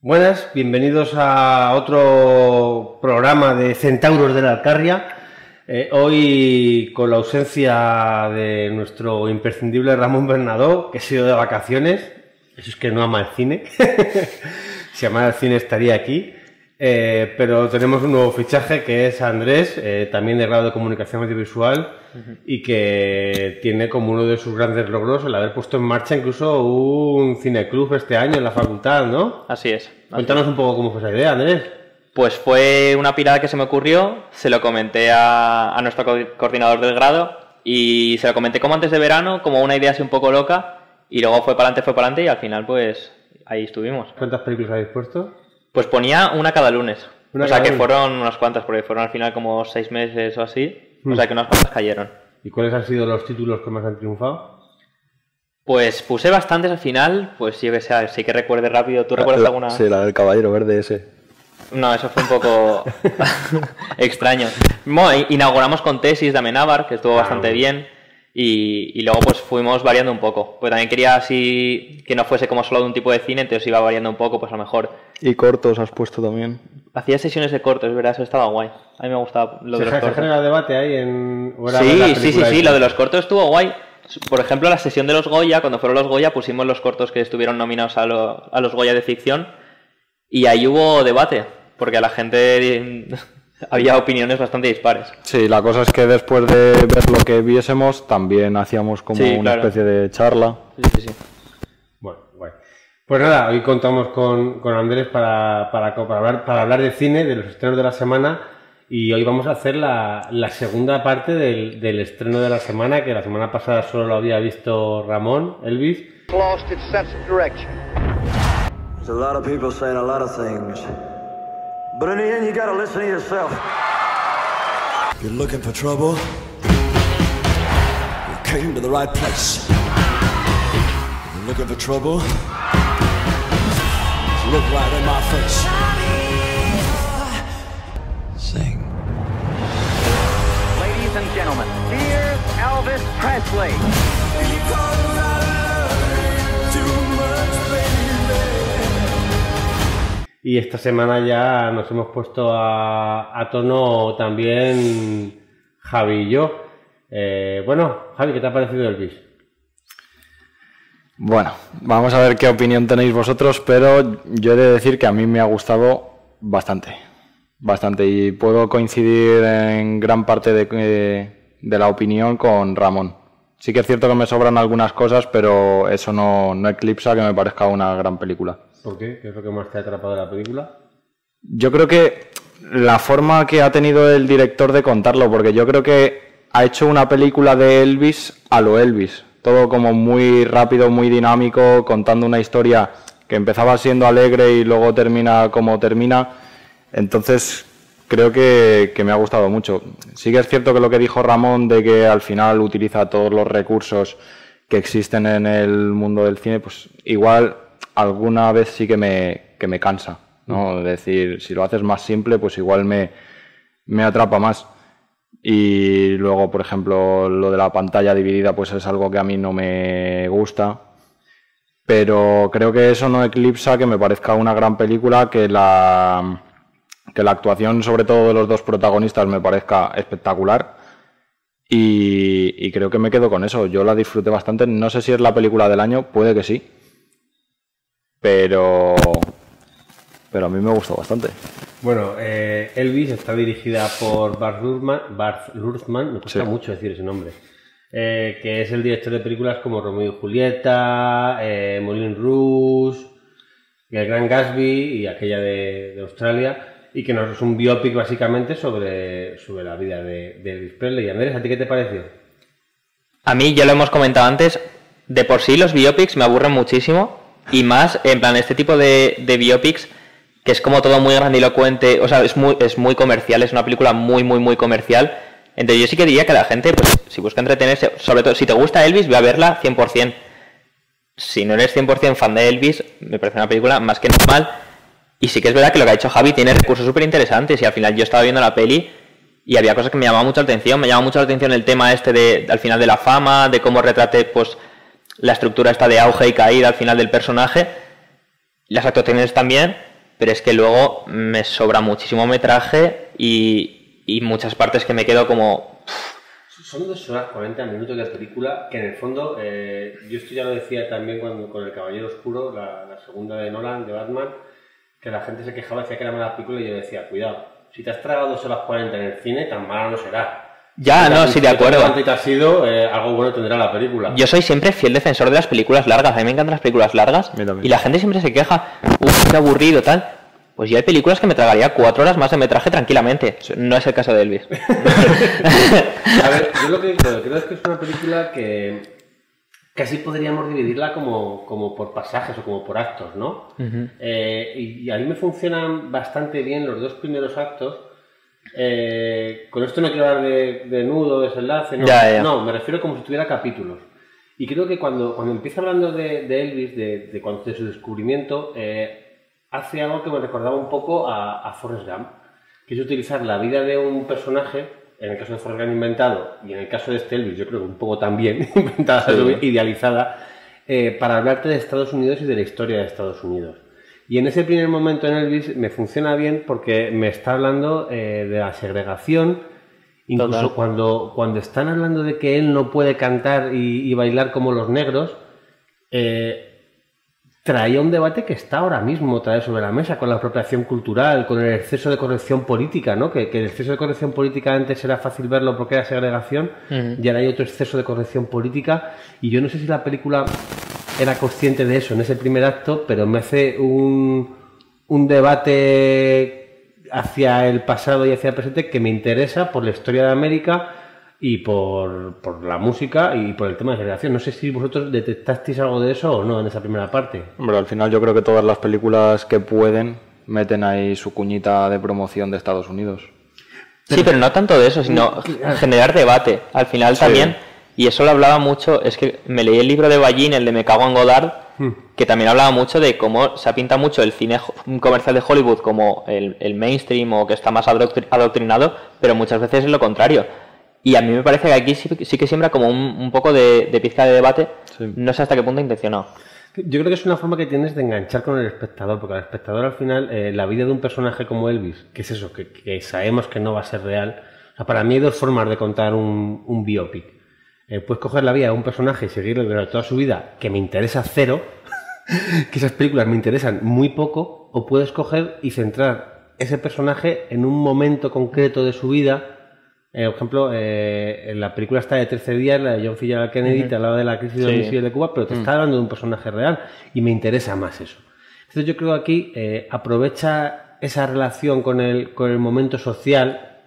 Buenas, bienvenidos a otro programa de Centauros de la Alcarria. Hoy con la ausencia de nuestro imprescindible Ramón Bernadó, que ha sido de vacaciones. Eso es que no ama el cine. Si amara el cine estaría aquí. Pero tenemos un nuevo fichaje que es Andrés, también de grado de comunicación audiovisual, y que tiene como uno de sus grandes logros el haber puesto en marcha incluso un cineclub este año en la facultad, ¿no? Así es. Cuéntanos un poco cómo fue esa idea, Andrés. Pues fue una pirada que se me ocurrió, se lo comenté a nuestro coordinador del grado y se lo comenté como antes de verano, como una idea así un poco loca, y luego fue para adelante y al final pues ahí estuvimos. ¿Cuántas películas habéis puesto? Pues ponía una cada lunes. O sea que lunes. fueron unas cuantas, porque fueron al final como 6 meses o así. O sea que unas cuantas cayeron. ¿Y cuáles han sido los títulos que más han triunfado? Pues puse bastantes al final, pues yo que sé, sí que recuerde rápido. ¿Tú recuerdas alguna? Sí, la del Caballero Verde ese. No, eso fue un poco extraño. Bueno, inauguramos con Tesis de Amenábar, que estuvo bastante bien. Y luego pues fuimos variando un poco. Pues también quería así que no fuese como solo de un tipo de cine, entonces iba variando un poco, pues a lo mejor. Y cortos has puesto también. Hacía sesiones de cortos, es verdad, eso estaba guay. A mí me gustaba lo de los cortos. ¿Se genera debate ahí en...? Sí, lo de los cortos estuvo guay. Por ejemplo, la sesión de los Goya, cuando fueron los Goya, pusimos los cortos que estuvieron nominados a los Goya de ficción y ahí hubo debate, porque a la gente había opiniones bastante dispares. Sí, la cosa es que después de ver lo que viésemos, también hacíamos como una especie de charla. Sí. Bueno, guay. Pues nada, hoy contamos con Andrés para hablar de cine, de los estrenos de la semana, y hoy vamos a hacer la segunda parte del estreno de la semana, que la semana pasada solo lo había visto Ramón, Elvis. Lost its sense of direction. There's a lot of people saying a lot of things, but in the end you gotta listen to yourself. If you're looking for trouble, you came to the right place. If you're looking for trouble, look right in my face. Sing. Ladies and gentlemen, here's Elvis Presley. Y esta semana ya nos hemos puesto a tono también Javi y yo. Bueno, Javi, ¿qué te ha parecido Elvis? Bueno, vamos a ver qué opinión tenéis vosotros, pero yo he de decir que a mí me ha gustado bastante, y puedo coincidir en gran parte de la opinión con Ramón. Sí que es cierto que me sobran algunas cosas, pero eso no eclipsa que me parezca una gran película. ¿Por qué? ¿Qué es lo que más te ha atrapado de la película? Yo creo que la forma que ha tenido el director de contarlo, porque yo creo que ha hecho una película de Elvis a lo Elvis. Todo como muy rápido, muy dinámico, contando una historia que empezaba siendo alegre y luego termina como termina. Entonces creo que me ha gustado mucho. Sí que es cierto que lo que dijo Ramón de que al final utiliza todos los recursos que existen en el mundo del cine, pues igual alguna vez sí que me cansa, ¿no? Es decir, si lo haces más simple, pues igual me atrapa más. Y luego, por ejemplo, lo de la pantalla dividida, pues es algo que a mí no me gusta. Pero creo que eso no eclipsa que me parezca una gran película, que la actuación, sobre todo de los dos protagonistas, me parezca espectacular. Y creo que me quedo con eso. Yo la disfruté bastante. No sé si es la película del año, puede que sí. Pero a mí me gustó bastante. Bueno, Elvis está dirigida por Baz Luhrmann, me cuesta mucho decir ese nombre, que es el director de películas como Romeo y Julieta, Moulin Rouge, El Gran Gatsby y aquella de Australia, y que nos es un biopic básicamente sobre la vida de Elvis Presley. Andrés, ¿a ti qué te pareció? A mí, ya lo hemos comentado antes, de por sí los biopics me aburren muchísimo, y más en plan este tipo de biopics que es como todo muy grandilocuente, o sea, es muy comercial, es una película muy comercial. Entonces yo sí que diría que la gente, pues si busca entretenerse, sobre todo si te gusta Elvis, ve a verla 100%. Si no eres 100% fan de Elvis, me parece una película más que normal. Y sí que es verdad que lo que ha hecho Javi tiene recursos súper interesantes, y al final yo estaba viendo la peli y había cosas que me llamaban mucho la atención. Me llama mucho la atención el tema este al final de la fama, de cómo retrate pues la estructura esta de auge y caída al final del personaje. Las actuaciones también. pero es que luego me sobra muchísimo metraje y muchas partes que me quedo como... Son 2 horas 40 minutos de película que en el fondo, yo esto ya lo decía también con El Caballero Oscuro, la segunda de Nolan, de Batman, que la gente se quejaba, decía que era mala película y yo decía, cuidado, si te has tragado 2 horas 40 en el cine, tan mala no será. Ya, no, sí, de acuerdo. Te ha sido, algo bueno tendrá la película. Yo soy siempre fiel defensor de las películas largas, a mí me encantan las películas largas y la gente siempre se queja, qué aburrido, tal. Pues yo hay películas que me tragaría 4 horas más de metraje tranquilamente. No es el caso de Elvis. A ver, yo lo que creo es que es una película que casi podríamos dividirla como por pasajes o como por actos, ¿no? Y a mí me funcionan bastante bien los 2 primeros actos. Con esto no quiero hablar de nudo, desenlace, no. No, me refiero como si tuviera capítulos. Y creo que cuando empieza hablando de Elvis, de su descubrimiento, hace algo que me recordaba un poco a Forrest Gump, que es utilizar la vida de un personaje, en el caso de Forrest Gump inventado, y en el caso de este Elvis, yo creo que un poco también inventada, idealizada, para hablarte de Estados Unidos y de la historia de Estados Unidos. Y en ese primer momento en Elvis me funciona bien porque me está hablando de la segregación, incluso cuando están hablando de que él no puede cantar y bailar como los negros, traía un debate que está ahora mismo otra vez sobre la mesa, con la apropiación cultural, con el exceso de corrección política, ¿no? Que el exceso de corrección política antes era fácil verlo porque era segregación, y ahora hay otro exceso de corrección política, y yo no sé si la película era consciente de eso en ese primer acto, pero me hace un debate hacia el pasado y hacia el presente que me interesa por la historia de América y por la música y por el tema de generación. No sé si vosotros detectasteis algo de eso o no en esa primera parte. Hombre, al final yo creo que todas las películas que pueden meten ahí su cuñita de promoción de Estados Unidos. Sí, pero no tanto de eso, sino generar debate. Al final también, y eso lo hablaba mucho, es que me leí el libro de Ballín, el de Me cago en Godard, que también hablaba mucho de cómo se pinta mucho el cine comercial de Hollywood como el mainstream o que está más adoctrinado, pero muchas veces es lo contrario. Y a mí me parece que aquí sí que siembra como un poco de pizca de debate, no sé hasta qué punto intencionado. Yo creo que es una forma que tienes de enganchar con el espectador, porque al espectador al final, la vida de un personaje como Elvis, que es eso, que sabemos que no va a ser real, o sea, para mí hay 2 formas de contar un biopic. Puedes coger la vida de un personaje y seguirlo durante toda su vida, que me interesa 0, que esas películas me interesan muy poco, o puedes coger y centrar ese personaje en un momento concreto de su vida. Por ejemplo, en la película está de 13 días, la de John F. Kennedy, te hablaba de la crisis de los misiles de Cuba, pero te está hablando de un personaje real y me interesa más eso. Entonces yo creo que aquí aprovecha esa relación con el momento social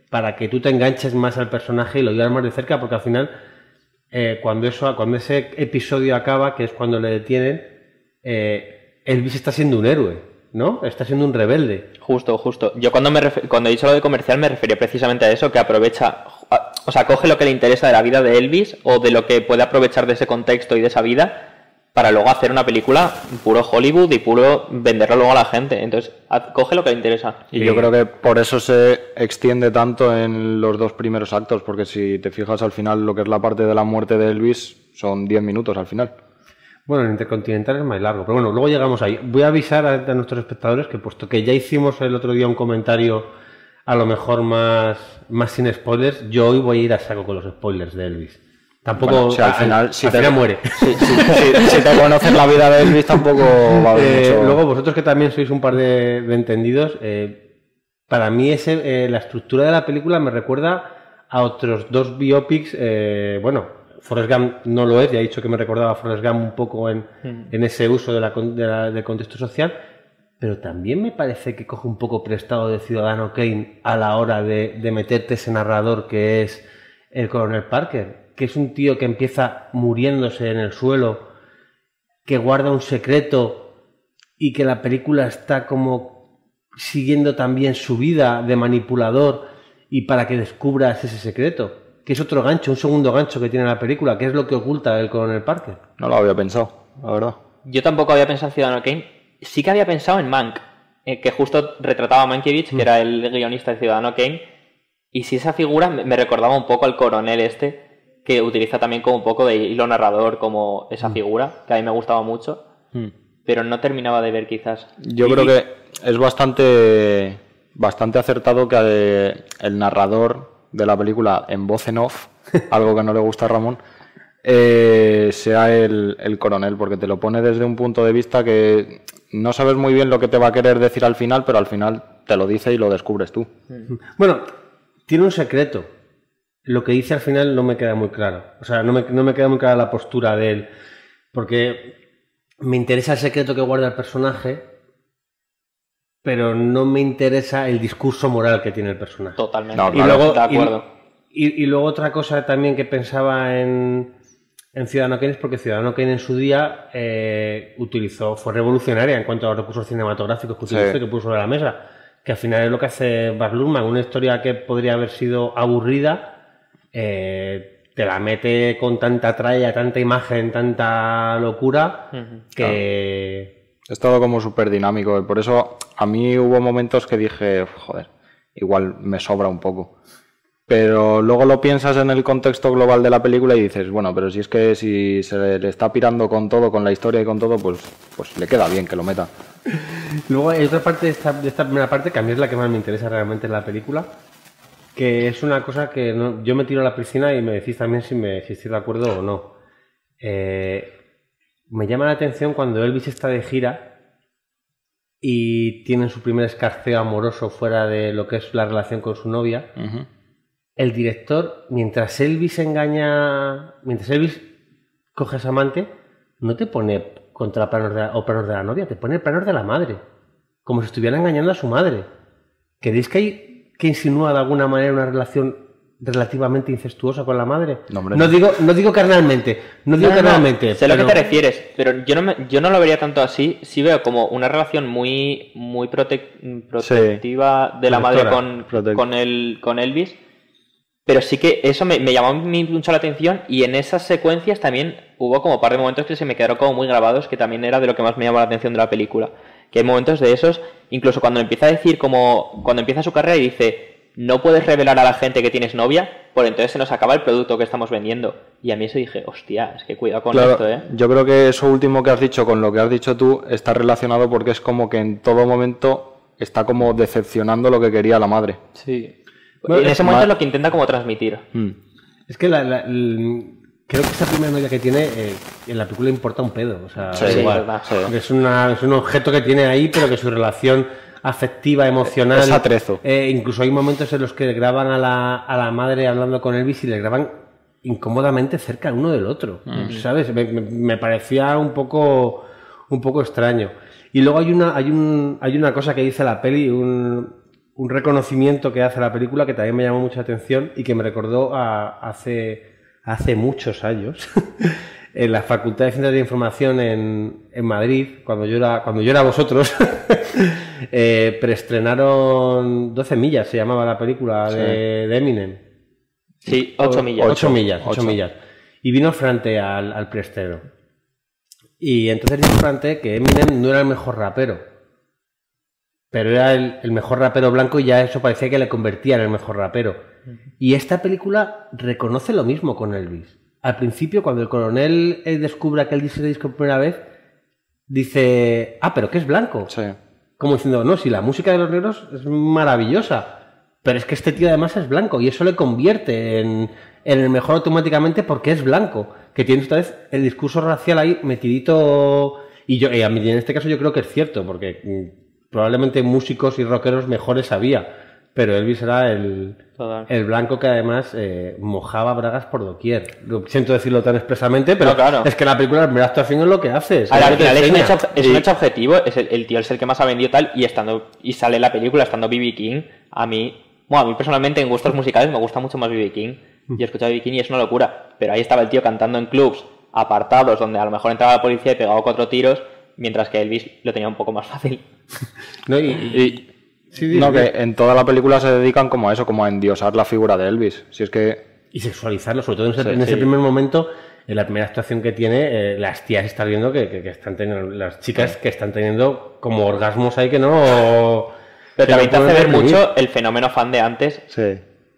para que tú te enganches más al personaje y lo llevas más de cerca, porque al final cuando ese episodio acaba, que es cuando le detienen, Elvis está siendo un héroe, ¿no? Está siendo un rebelde. Justo. Yo cuando he dicho lo de comercial me refería precisamente a eso, que aprovecha, o sea, coge lo que le interesa de la vida de Elvis o de lo que puede aprovechar de ese contexto y de esa vida para luego hacer una película puro Hollywood y puro venderlo luego a la gente. Entonces, coge lo que le interesa. Y yo creo que por eso se extiende tanto en los 2 primeros actos, porque si te fijas al final lo que es la parte de la muerte de Elvis son 10 minutos al final. Bueno, el Intercontinental es más largo, pero bueno, luego llegamos ahí. Voy a avisar a nuestros espectadores que, puesto que ya hicimos el otro día un comentario a lo mejor más sin spoilers, yo hoy voy a ir a saco con los spoilers de Elvis. Tampoco, bueno, si al final muere. Si te conoces la vida de Elvis tampoco va a haber mucho. Luego, vosotros que también sois un par de entendidos, para mí la estructura de la película me recuerda a otros 2 biopics, Forrest Gump no lo es, ya he dicho que me recordaba a Forrest Gump un poco en ese uso del contexto social, pero también me parece que coge un poco prestado de Ciudadano Kane a la hora de meterte ese narrador que es el coronel Parker, que es un tío que empieza muriéndose en el suelo, que guarda un secreto y que la película está como siguiendo también su vida de manipulador y para que descubras ese secreto. Que es otro gancho, un segundo gancho que tiene la película, que es lo que oculta el coronel Parker. No lo había pensado, la verdad. Yo tampoco había pensado en Ciudadano Kane. Sí que había pensado en Mank, que justo retrataba a Mankiewicz, que era el guionista de Ciudadano Kane. Y sí, esa figura me recordaba un poco al coronel que utiliza también como un poco de hilo narrador, como esa figura, que a mí me gustaba mucho. pero no terminaba de ver quizás. Yo creo que es bastante acertado que el narrador de la película en voz en off, algo que no le gusta a Ramón, sea el coronel, porque te lo pone desde un punto de vista que no sabes muy bien lo que te va a querer decir al final, pero al final te lo dice y lo descubres tú. Bueno, tiene un secreto. Lo que dice al final no me queda muy claro. O sea, no me queda muy clara la postura de él. Porque me interesa el secreto que guarda el personaje, pero no me interesa el discurso moral que tiene el personaje. Totalmente. No, Y luego, de acuerdo. y luego otra cosa también que pensaba en Ciudadano Kane es porque Ciudadano Kane en su día fue revolucionaria en cuanto a los recursos cinematográficos que utilizó y que puso sobre la mesa. Que al final es lo que hace Baz Luhrmann, una historia que podría haber sido aburrida, te la mete con tanta tralla, tanta imagen, tanta locura, que... Es todo como súper dinámico y por eso a mí hubo momentos que dije, joder, igual me sobra un poco. Pero luego lo piensas en el contexto global de la película y dices, bueno, pero si es que si se le está pirando con todo, con la historia y con todo, pues le queda bien que lo meta. Luego hay otra parte de esta primera parte, que a mí es la que más me interesa realmente en la película, que es una cosa que yo me tiro a la piscina y me decís también si estoy de acuerdo o no. Me llama la atención cuando Elvis está de gira y tienen su primer escarceo amoroso fuera de lo que es la relación con su novia. Uh-huh. El director, mientras Elvis coge a su amante, no te pone contraplanos o planos de la novia, te pone planos de la madre, como si estuviera engañando a su madre. ¿Queréis que insinúa de alguna manera una relación relativamente incestuosa con la madre? No, hombre, no digo carnalmente, carnalmente. Sé a lo que te refieres, pero yo no lo vería tanto así. Sí veo como una relación muy protectiva de la madre con Elvis. Pero sí que eso me llamó mucho la atención, y en esas secuencias también hubo como un par de momentos que se me quedaron como muy grabados, que también era de lo que más me llamó la atención de la película. Que hay momentos de esos, incluso cuando empieza a decir cuando empieza su carrera y dice, no puedes revelar a la gente que tienes novia, por entonces se nos acaba el producto que estamos vendiendo. Y a mí eso dije, hostia, es que cuidado con esto, ¿eh? Yo creo que eso último que has dicho con lo que has dicho tú está relacionado porque es como que en todo momento está como decepcionando lo que quería la madre. Sí. Bueno, en ese momento es lo que intenta como transmitir. Es que creo que esa primera novia que tiene en la película importa un pedo. O sea, sí, igual. Sí. Es un objeto que tiene ahí, pero que su relación afectiva, emocional... Es atrezo. Incluso hay momentos en los que graban a la madre hablando con Elvis y le graban incómodamente cerca el uno del otro. ¿Sabes? Me parecía un poco extraño. Y luego hay una cosa que dice la peli, un reconocimiento que hace la película que también me llamó mucha atención y que me recordó hace muchos años en la Facultad de Ciencias de Información en Madrid, cuando yo era vosotros, preestrenaron 12 millas, se llamaba la película de Eminem. Sí, 8 millas. 8 millas. Y vino Frante al preestreno. Y entonces dijo Frante que Eminem no era el mejor rapero, pero era el mejor rapero blanco, y ya eso parecía que le convertía en el mejor rapero. Y esta película reconoce lo mismo con Elvis. Al principio, cuando el coronel descubre aquel disco por primera vez, dice, pero que es blanco. Sí. Como diciendo, no, si la música de los negros es maravillosa, pero es que este tío además es blanco, y eso le convierte en el mejor automáticamente porque es blanco. Que tiene esta vez el discurso racial ahí metidito. Y a mí en este caso yo creo que es cierto, porque probablemente músicos y rockeros mejores había, pero Elvis era el blanco que además mojaba bragas por doquier. Siento decirlo tan expresamente, pero claro. Es que la película, la primera actuación es lo que hace. Al final es un hecho objetivo, el tío es el que más ha vendido tal, y sale la película estando B.B. King. A mí personalmente en gustos musicales me gusta mucho más B.B. King. Yo he escuchado B.B. King y es una locura, pero ahí estaba el tío cantando en clubs apartados donde a lo mejor entraba la policía y pegaba 4 tiros, mientras que Elvis lo tenía un poco más fácil. No, que en toda la película se dedican como a eso, como a endiosar la figura de Elvis. Si es que... Y sexualizarlo, sobre todo en ese primer momento, en la primera actuación que tiene, las tías están viendo que están teniendo, las chicas que están teniendo como orgasmos ahí que no... Pero también te hace ver mucho el fenómeno fan de antes. Sí.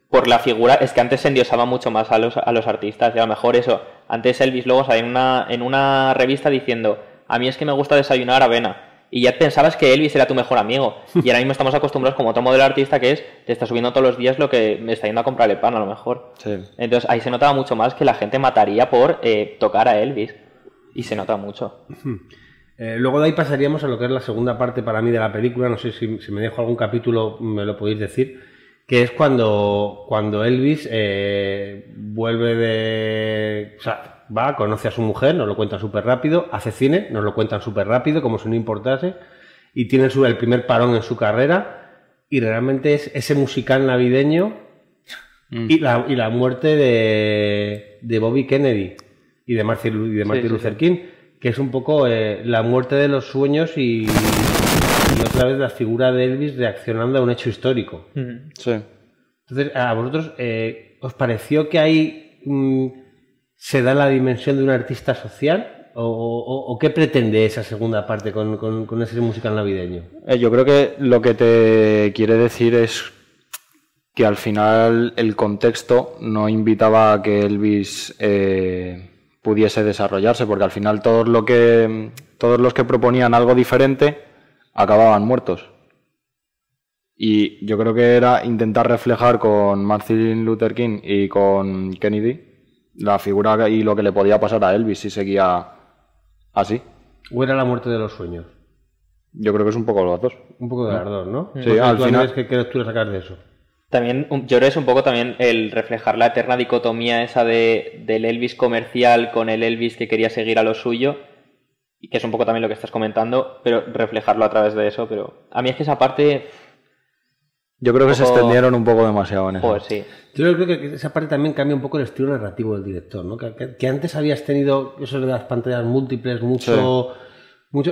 Por la figura, es que antes se endiosaba mucho más a los artistas, y a lo mejor eso, antes Elvis luego salía en una revista diciendo, a mí es que me gusta desayunar avena. Y ya pensabas que Elvis era tu mejor amigo. Y ahora mismo estamos acostumbrados como otro modelo artista que es, te está subiendo todos los días lo que me está yendo a comprarle pan a lo mejor. Sí. Entonces ahí se notaba mucho más que la gente mataría por tocar a Elvis. Y se nota mucho. Luego de ahí pasaríamos a lo que es la segunda parte para mí de la película. No sé si me dejo algún capítulo, me lo podéis decir. Que es cuando Elvis vuelve de... O sea, va, conoce a su mujer, nos lo cuentan súper rápido, hace cine, nos lo cuentan súper rápido, como si no importase, y tiene el primer parón en su carrera, y realmente es ese musical navideño y la muerte de Bobby Kennedy y de Martin Luther King, que es un poco la muerte de los sueños y otra vez la figura de Elvis reaccionando a un hecho histórico. Sí. Entonces, ¿a vosotros os pareció que ahí se da la dimensión de un artista social? ¿O qué pretende esa segunda parte con ese musical navideño? Yo creo que lo que te quiere decir es que al final el contexto no invitaba a que Elvis pudiese desarrollarse, porque al final todos los que proponían algo diferente acababan muertos. Y yo creo que era intentar reflejar con Martin Luther King y con Kennedy la figura y lo que le podía pasar a Elvis si seguía así. ¿O era la muerte de los sueños? Yo creo que es un poco los dos. Un poco de las dos, ¿no? Sí, al final... ¿Qué lectura sacas de eso? También, yo creo que es un poco también el reflejar la eterna dicotomía esa del Elvis comercial con el Elvis que quería seguir a lo suyo, y que es un poco también lo que estás comentando, pero reflejarlo a través de eso. Pero a mí es que esa parte... Yo creo que se extendieron un poco demasiado en eso. Joder, sí. Yo creo que esa parte también cambia un poco el estilo narrativo del director, ¿no? Que antes habías tenido eso de las pantallas múltiples, mucho,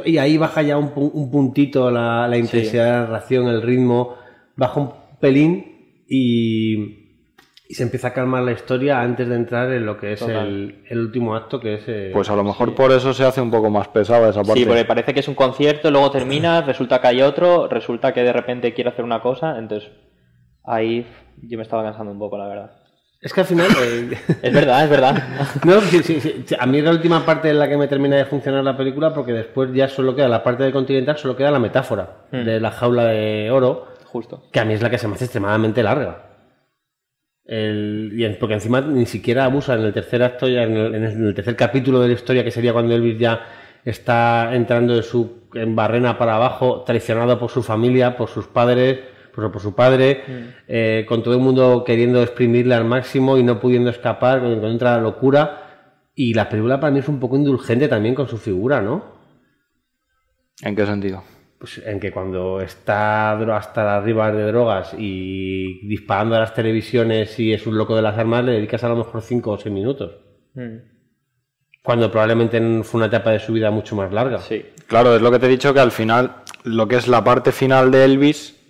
y ahí baja ya un puntito la intensidad de la narración, el ritmo, baja un pelín y se empieza a calmar la historia antes de entrar en lo que es el último acto, que es... Pues a lo mejor por eso se hace un poco más pesada esa parte. Sí, porque parece que es un concierto, luego termina, resulta que hay otro, resulta que de repente quiere hacer una cosa, entonces ahí yo me estaba cansando un poco, la verdad. Es que al final... Es verdad. No, sí. A mí es la última parte en la que me termina de funcionar la película, porque después ya solo queda la parte del Continental, solo queda la metáfora de la jaula de oro, justo, que a mí es la que se me hace extremadamente larga. Porque encima ni siquiera abusa en el tercer acto, ya en el tercer capítulo de la historia, que sería cuando Elvis ya está entrando en Barrena para abajo, traicionado por su familia, por sus padres, por su padre, con todo el mundo queriendo exprimirle al máximo y no pudiendo escapar, cuando entra la locura. Y la película para mí es un poco indulgente también con su figura, ¿no? ¿En qué sentido? Pues en que cuando está hasta arriba de drogas y disparando a las televisiones y es un loco de las armas, le dedicas a lo mejor 5 o 6 minutos. Cuando probablemente fue una etapa de su vida mucho más larga. Sí. Claro, es lo que te he dicho, que al final, lo que es la parte final de Elvis,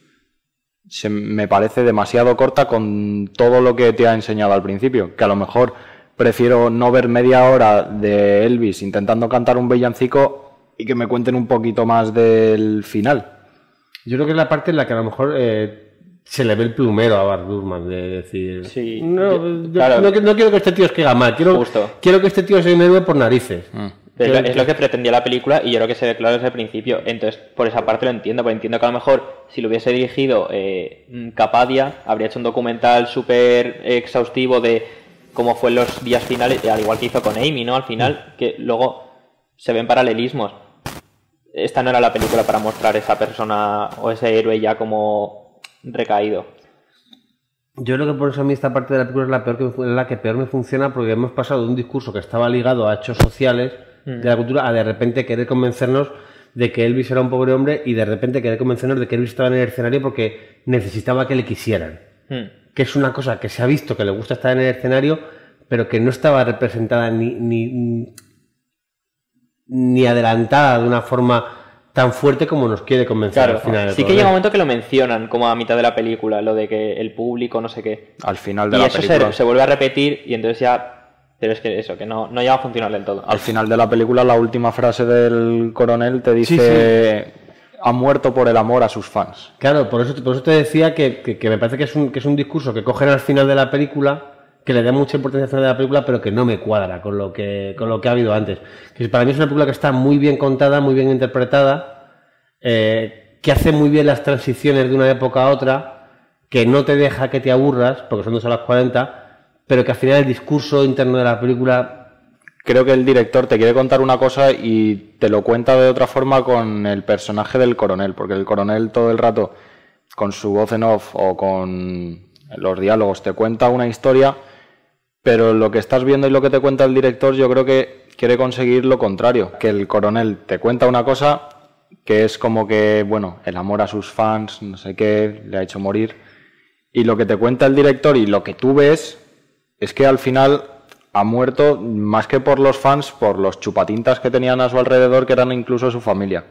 me parece demasiado corta con todo lo que te ha enseñado al principio. Que a lo mejor prefiero no ver media hora de Elvis intentando cantar un villancico y que me cuenten un poquito más del final. Yo creo que es la parte en la que a lo mejor se le ve el plumero a Baz Luhrmann, de decir... Sí, claro. No quiero que este tío escriba mal, quiero que este tío se me por narices. Es lo que pretendía la película y yo creo que se ve claro desde el principio. Entonces, por esa parte lo entiendo, porque entiendo que a lo mejor si lo hubiese dirigido Capadia, habría hecho un documental súper exhaustivo de cómo fue en los días finales, al igual que hizo con Amy, ¿no? Al final, que luego se ven paralelismos. Esta no era la película para mostrar esa persona o ese héroe ya como recaído. Yo creo que por eso a mí esta parte de la película es la que peor me funciona, porque hemos pasado de un discurso que estaba ligado a hechos sociales de la cultura a de repente querer convencernos de que Elvis era un pobre hombre y de repente querer convencernos de que Elvis estaba en el escenario porque necesitaba que le quisieran. Que es una cosa que se ha visto que le gusta estar en el escenario, pero que no estaba representada ni adelantada de una forma tan fuerte como nos quiere convencer al final. Sí que llega un momento que lo mencionan como a mitad de la película, lo de que el público no sé qué. Al final de la película. Y eso se vuelve a repetir y entonces ya... Pero es que eso, que no llega a funcionar del todo. Al final de la película, la última frase del coronel te dice... Ha muerto por el amor a sus fans. Claro, por eso te decía que me parece que es un discurso que cogen al final de la película, que le da mucha importancia al final de la película, pero que no me cuadra con lo que ha habido antes. Que para mí es una película que está muy bien contada, muy bien interpretada, que hace muy bien las transiciones de una época a otra, que no te deja que te aburras, porque son 2 horas 40, pero que al final el discurso interno de la película... Creo que el director te quiere contar una cosa y te lo cuenta de otra forma con el personaje del coronel, porque el coronel todo el rato, con su voz en off o con los diálogos, te cuenta una historia, pero lo que estás viendo y lo que te cuenta el director yo creo que quiere conseguir lo contrario, que el coronel te cuenta una cosa que es como que, bueno, el amor a sus fans, no sé qué, le ha hecho morir, y lo que te cuenta el director y lo que tú ves es que al final... ha muerto más que por los fans, por los chupatintas que tenían a su alrededor, que eran incluso su familia.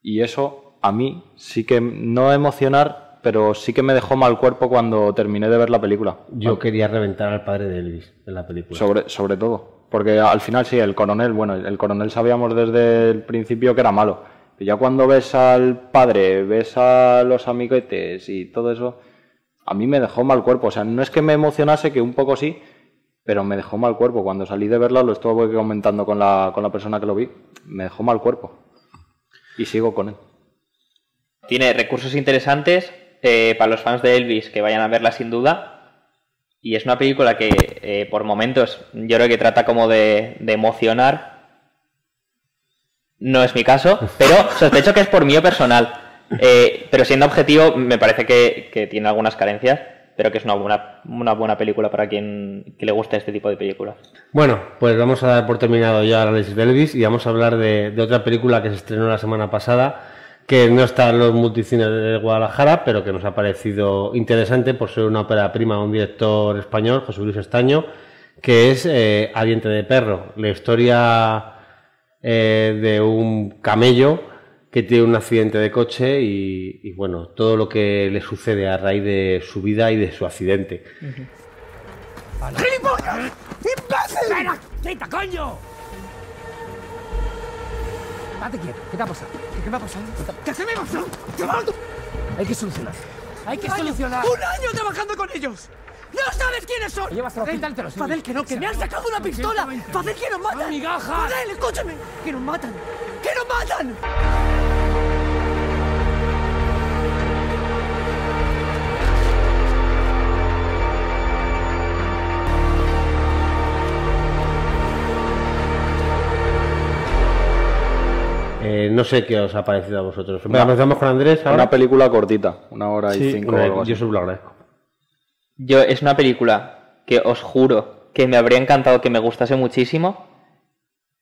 Y eso a mí sí que no emocionar, pero sí que me dejó mal cuerpo cuando terminé de ver la película. Yo quería reventar al padre de Elvis en la película. Sobre todo. Porque al final sí, el coronel, bueno, el coronel sabíamos desde el principio que era malo. Pero ya cuando ves al padre, ves a los amiguetes y todo eso, a mí me dejó mal cuerpo. O sea, no es que me emocionase, que un poco sí, pero me dejó mal cuerpo. Cuando salí de verla, lo estuve comentando con la persona que lo vi, me dejó mal cuerpo. Y sigo con él. Tiene recursos interesantes para los fans de Elvis que vayan a verla sin duda. Y es una película que por momentos yo creo que trata como de emocionar. No es mi caso, pero sospecho que es por mío personal. Pero siendo objetivo, me parece que tiene algunas carencias. Pero que es una buena película para quien que le guste este tipo de películas. Bueno, pues vamos a dar por terminado ya el análisis de Elvis y vamos a hablar de otra película que se estrenó la semana pasada, que no está en los multicines de Guadalajara, pero que nos ha parecido interesante por ser una ópera prima de un director español, José Luis Estaño, que es A diente de perro, la historia de un camello que tiene un accidente de coche y bueno, todo lo que le sucede a raíz de su vida y de su accidente. ¡Gilipollas! ¡Imbécil! ¡Espera! ¡Quita, coño! Date quieto. ¿Qué te ha pasado? ¿Qué me ha pasado? ¿Qué se me ha pasado? Hay que solucionar. Hay que solucionar. ¡Un año trabajando con ellos! ¡No sabes quiénes son! Llevas quítatelos. Fadel, que no, que me han sacado una pistola. Fadel, que nos matan. ¡Migaja! Fadel, escúchame. Que nos matan. ¡Que nos matan! No sé qué os ha parecido a vosotros. Empezamos con Andrés ahora. Una película cortita, 1 hora y 5 o algo así. Yo os lo agradezco. Es una película que os juro que me habría encantado que me gustase muchísimo,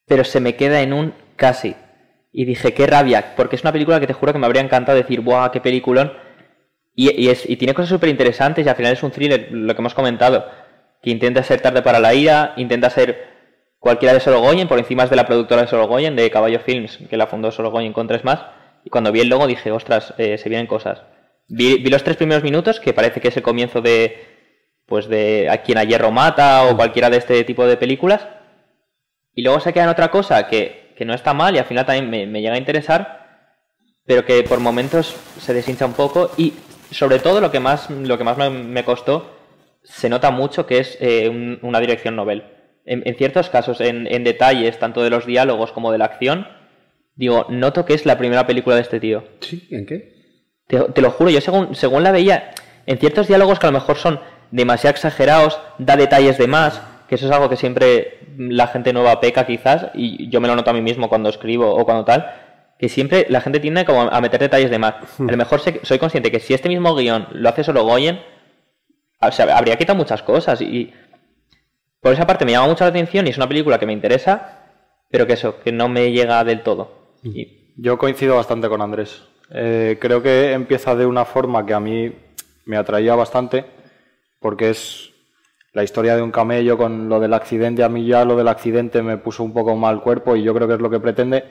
pero se me queda en un casi. Y dije, qué rabia, porque es una película que te juro que me habría encantado decir, ¡buah, qué peliculón! Y tiene cosas súper interesantes y al final es un thriller, lo que hemos comentado, que intenta ser Tarde para la ira, intenta ser cualquiera de Sorogoyen, por encima es de la productora de Sorogoyen, de Caballo Films, que la fundó Sorogoyen con 3 más, y cuando vi el logo dije, ostras, se vienen cosas. Vi los 3 primeros minutos, que parece que es el comienzo de A quien a hierro mata o cualquiera de este tipo de películas, y luego se queda en otra cosa que no está mal y al final también me llega a interesar, pero que por momentos se deshincha un poco y sobre todo lo que más me costó, se nota mucho que es una dirección novel. En ciertos casos, en detalles, tanto de los diálogos como de la acción, digo, noto que es la primera película de este tío. ¿Sí? ¿En qué? Te lo juro, yo según la veía, en ciertos diálogos que a lo mejor son demasiado exagerados, da detalles de más, que eso es algo que siempre la gente nueva peca quizás, y yo me lo noto a mí mismo cuando escribo o cuando tal, que siempre la gente tiende como a meter detalles de más. A lo mejor soy consciente que si este mismo guión lo hace Sorogoyen, o sea, habría quitado muchas cosas y por esa parte me llama mucho la atención y es una película que me interesa, pero que no me llega del todo. Yo coincido bastante con Andrés. Creo que empieza de una forma que a mí me atraía bastante, porque es la historia de un camello con lo del accidente. A mí ya lo del accidente me puso un poco mal cuerpo y yo creo que es lo que pretende,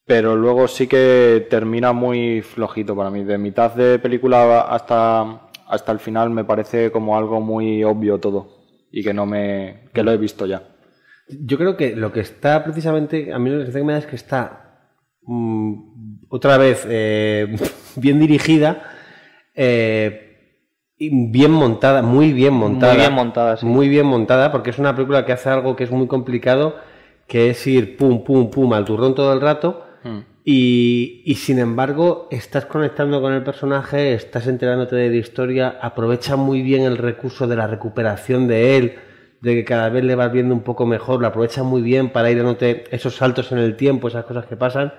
pero luego sí que termina muy flojito para mí. De mitad de película hasta el final me parece como algo muy obvio todo y que lo he visto ya. Yo creo que lo que está precisamente, a mí la sensación que me da es que está otra vez bien dirigida, y bien montada, muy bien montada. Muy bien montada, sí. Muy bien montada, porque es una película que hace algo que es muy complicado, que es ir pum, pum, pum al turrón todo el rato. Y sin embargo, estás conectando con el personaje, estás enterándote de la historia, aprovecha muy bien el recurso de la recuperación de él, de que cada vez le vas viendo un poco mejor, lo aprovecha muy bien para ir dándote esos saltos en el tiempo, esas cosas que pasan.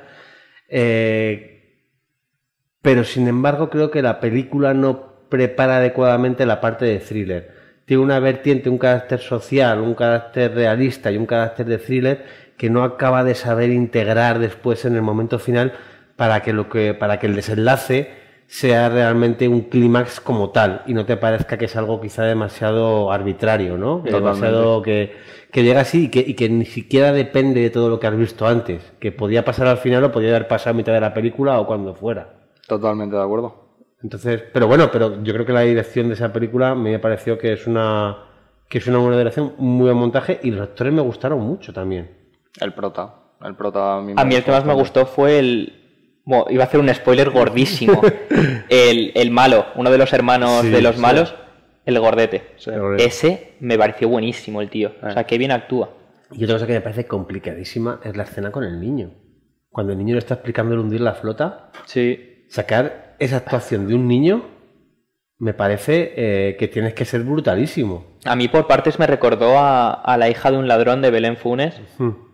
Pero sin embargo, creo que la película no prepara adecuadamente la parte de thriller. Tiene una vertiente, un carácter social, un carácter realista y un carácter de thriller que no acaba de saber integrar después en el momento final para que el desenlace sea realmente un clímax como tal y no te parezca que es algo quizá demasiado arbitrario, ¿no? Demasiado que llega así y que ni siquiera depende de todo lo que has visto antes, que podía pasar al final o podía haber pasado a mitad de la película o cuando fuera. Totalmente de acuerdo. Entonces, pero yo creo que la dirección de esa película me pareció que es una buena dirección, un muy buen montaje y los actores me gustaron mucho también. El prota a mí el que más me gustó fue bueno, iba a hacer un spoiler gordísimo. el malo, uno de los hermanos de los malos, el gordete. Sí. Ese me pareció buenísimo el tío. O sea, qué bien actúa. Y otra cosa que me parece complicadísima es la escena con el niño. Cuando el niño le está explicando el hundir la flota, Sí. sacar esa actuación de un niño me parece que tienes que ser brutalísimo. A mí por partes me recordó a la hija de un ladrón de Belén Funes.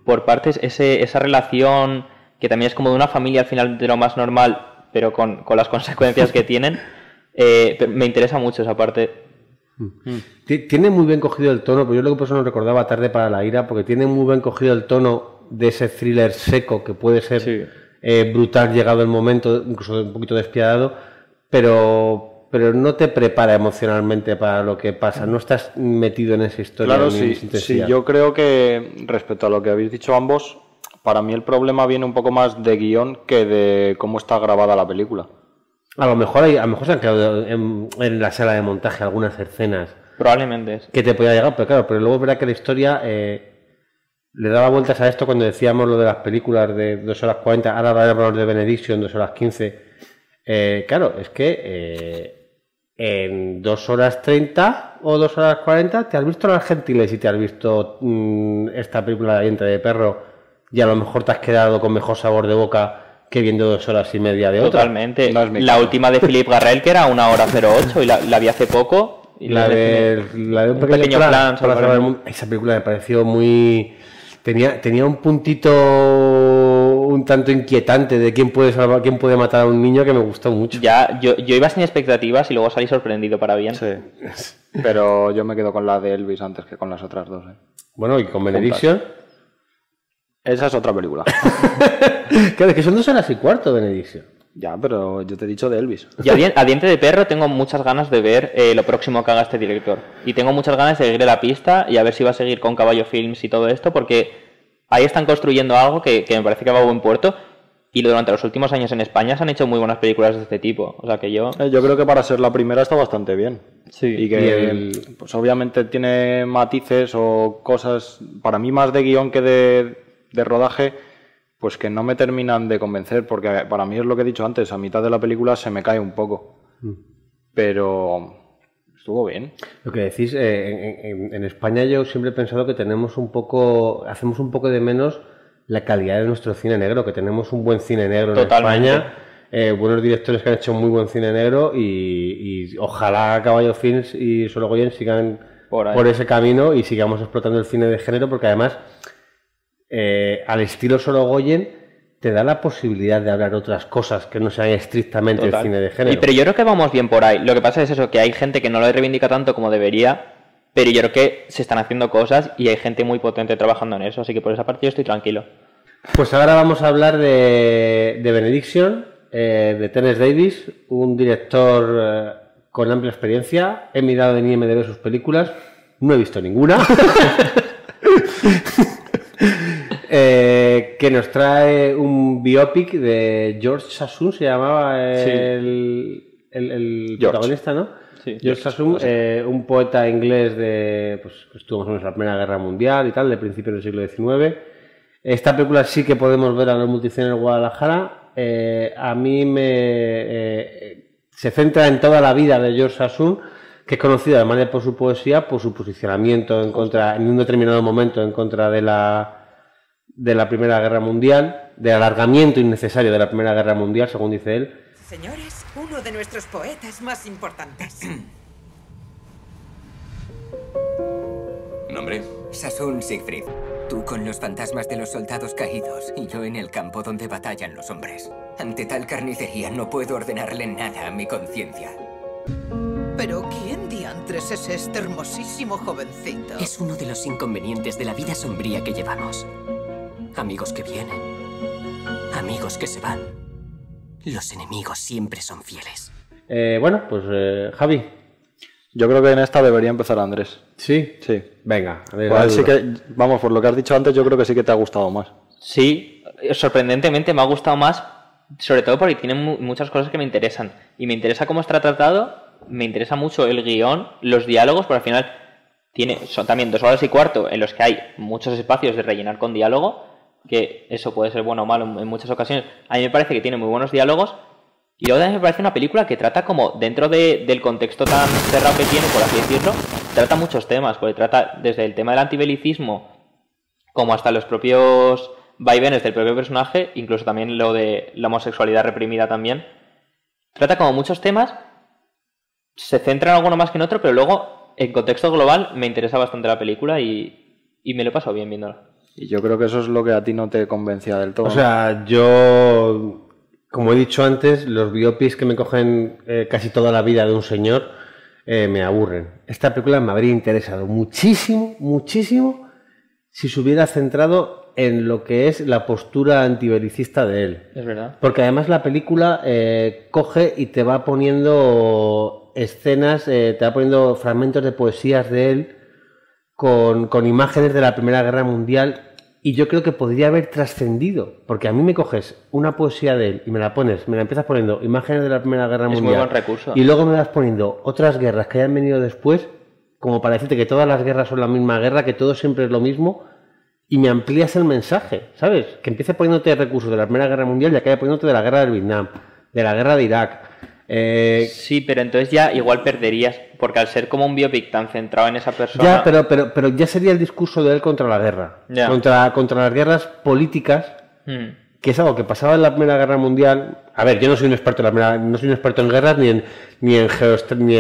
Por partes esa relación que también es como de una familia al final de lo más normal, pero con las consecuencias que tienen. Me interesa mucho esa parte. Tiene muy bien cogido el tono, pero yo lo que por eso no recordaba Tarde para la ira, porque tiene muy bien cogido el tono de ese thriller seco que puede ser brutal llegado el momento, incluso un poquito despiadado, pero no te prepara emocionalmente para lo que pasa, no estás metido en esa historia. Claro, ni sí, yo creo que respecto a lo que habéis dicho ambos, para mí el problema viene un poco más de guión que de cómo está grabada la película. A lo mejor se han quedado en la sala de montaje algunas escenas Probablemente. que te podía llegar, pero luego verá que la historia le daba vueltas a esto cuando decíamos lo de las películas de 2 horas 40, ahora vamos a hablar de Benediction, 2 horas 15. Claro, es que en 2 horas 30 o 2 horas 40 te has visto Las Gentiles y te has visto esta película de Vientre de Perro y a lo mejor te has quedado con mejor sabor de boca que viendo 2 horas y media de otra. Totalmente. La última de Philippe Garrel, que era 1 hora 08 y la vi hace poco. Y la de un pequeño plan para salvar el mundo. Esa película me pareció muy... Tenía un puntito un tanto inquietante de quién puede matar a un niño que me gustó mucho. Ya, yo iba sin expectativas y luego salí sorprendido para bien. Sí. Pero yo me quedo con la de Elvis antes que con las otras dos. Bueno, y con Benediction. Esa es otra película. Claro, es que son 2 horas y cuarto, Benediction. Ya, pero yo te he dicho de Elvis. Y a Diente de Perro tengo muchas ganas de ver lo próximo que haga este director. Y tengo muchas ganas de seguirle la pista y a ver si va a seguir con Caballo Films y todo esto, porque ahí están construyendo algo que me parece que va a buen puerto. Y durante los últimos años en España se han hecho muy buenas películas de este tipo. O sea que yo creo que para ser la primera está bastante bien. Sí. Y que pues obviamente tiene matices o cosas, para mí más de guión que de rodaje, pues que no me terminan de convencer, porque para mí es lo que he dicho antes, a mitad de la película se me cae un poco. Pero estuvo bien. Lo que decís, en España yo siempre he pensado que hacemos un poco de menos la calidad de nuestro cine negro, que tenemos un buen cine negro en España, buenos directores que han hecho muy buen cine negro y ojalá Caballo Films y Sorogoyen sigan por ese camino y sigamos explotando el cine de género, porque además al estilo Sorogoyen te da la posibilidad de hablar otras cosas que no sean estrictamente el cine de género. Pero yo creo que vamos bien por ahí. Lo que pasa es eso, que hay gente que no lo reivindica tanto como debería, pero yo creo que se están haciendo cosas y hay gente muy potente trabajando en eso, así que por esa parte yo estoy tranquilo. Pues ahora vamos a hablar de Benediction, de Terence Davis, un director con amplia experiencia. He mirado en IMDb sus películas, no he visto ninguna. Que nos trae un biopic de George Sassoon, se llamaba el protagonista, ¿no? Sí, George Sassoon, un poeta inglés que estuvo más o menos en la Primera Guerra Mundial y tal, de principios del siglo XIX. Esta película sí que podemos ver en los multicines de Guadalajara. A mí se centra en toda la vida de George Sassoon, que es conocido además de por su poesía, por su posicionamiento en contra, en un determinado momento, en contra de la Primera Guerra Mundial, del alargamiento innecesario de la Primera Guerra Mundial, según dice él. Señores, uno de nuestros poetas más importantes. ¿Nombre? Sassoon Siegfried. Tú con los fantasmas de los soldados caídos y yo en el campo donde batallan los hombres. Ante tal carnicería no puedo ordenarle nada a mi conciencia. ¿Pero quién diantres es este hermosísimo jovencito? Es uno de los inconvenientes de la vida sombría que llevamos. Amigos que vienen, amigos que se van. Los enemigos siempre son fieles. Bueno, pues Javi. Yo creo que en esta debería empezar Andrés. ¿Sí? Sí. Venga, a ver. Pues sí que, vamos, por lo que has dicho antes, yo creo que sí que te ha gustado más. Sí, sorprendentemente me ha gustado más, sobre todo porque tiene muchas cosas que me interesan. Y me interesa cómo está tratado, me interesa mucho el guión, los diálogos, porque al final son también 2 horas y cuarto en los que hay muchos espacios de rellenar con diálogo, que eso puede ser bueno o malo en muchas ocasiones. A mí me parece que tiene muy buenos diálogos. Y luego también me parece una película que trata como, dentro del contexto tan cerrado que tiene, por así decirlo, trata muchos temas, porque trata desde el tema del antibelicismo como hasta los propios vaivenes del propio personaje, incluso también lo de la homosexualidad reprimida también. Trata como muchos temas, se centra en alguno más que en otro, pero luego, en contexto global, me interesa bastante la película y me lo he pasado bien viéndola. Y yo creo que eso es lo que a ti no te convencía del todo. O sea, yo... Como he dicho antes, los biopics que me cogen casi toda la vida de un señor me aburren. Esta película me habría interesado muchísimo, muchísimo si se hubiera centrado en lo que es la postura antibelicista de él. Es verdad. Porque además la película coge y te va poniendo escenas, te va poniendo fragmentos de poesías de él con imágenes de la Primera Guerra Mundial. Y yo creo que podría haber trascendido, porque a mí me coges una poesía de él y me la empiezas poniendo imágenes de la Primera Guerra Mundial. Es muy buen recurso. Y luego me vas poniendo otras guerras que hayan venido después, como para decirte que todas las guerras son la misma guerra, que todo siempre es lo mismo, y me amplías el mensaje, ¿sabes? Que empieces poniéndote recursos de la Primera Guerra Mundial y acabes poniéndote de la guerra del Vietnam, de la guerra de Irak. Sí, pero entonces ya igual perderías, porque al ser como un biopic tan centrado en esa persona... Ya, pero ya sería el discurso de él contra la guerra, contra las guerras políticas, que es algo que pasaba en la Primera Guerra Mundial. A ver, yo no soy un experto no soy un experto en guerras ni en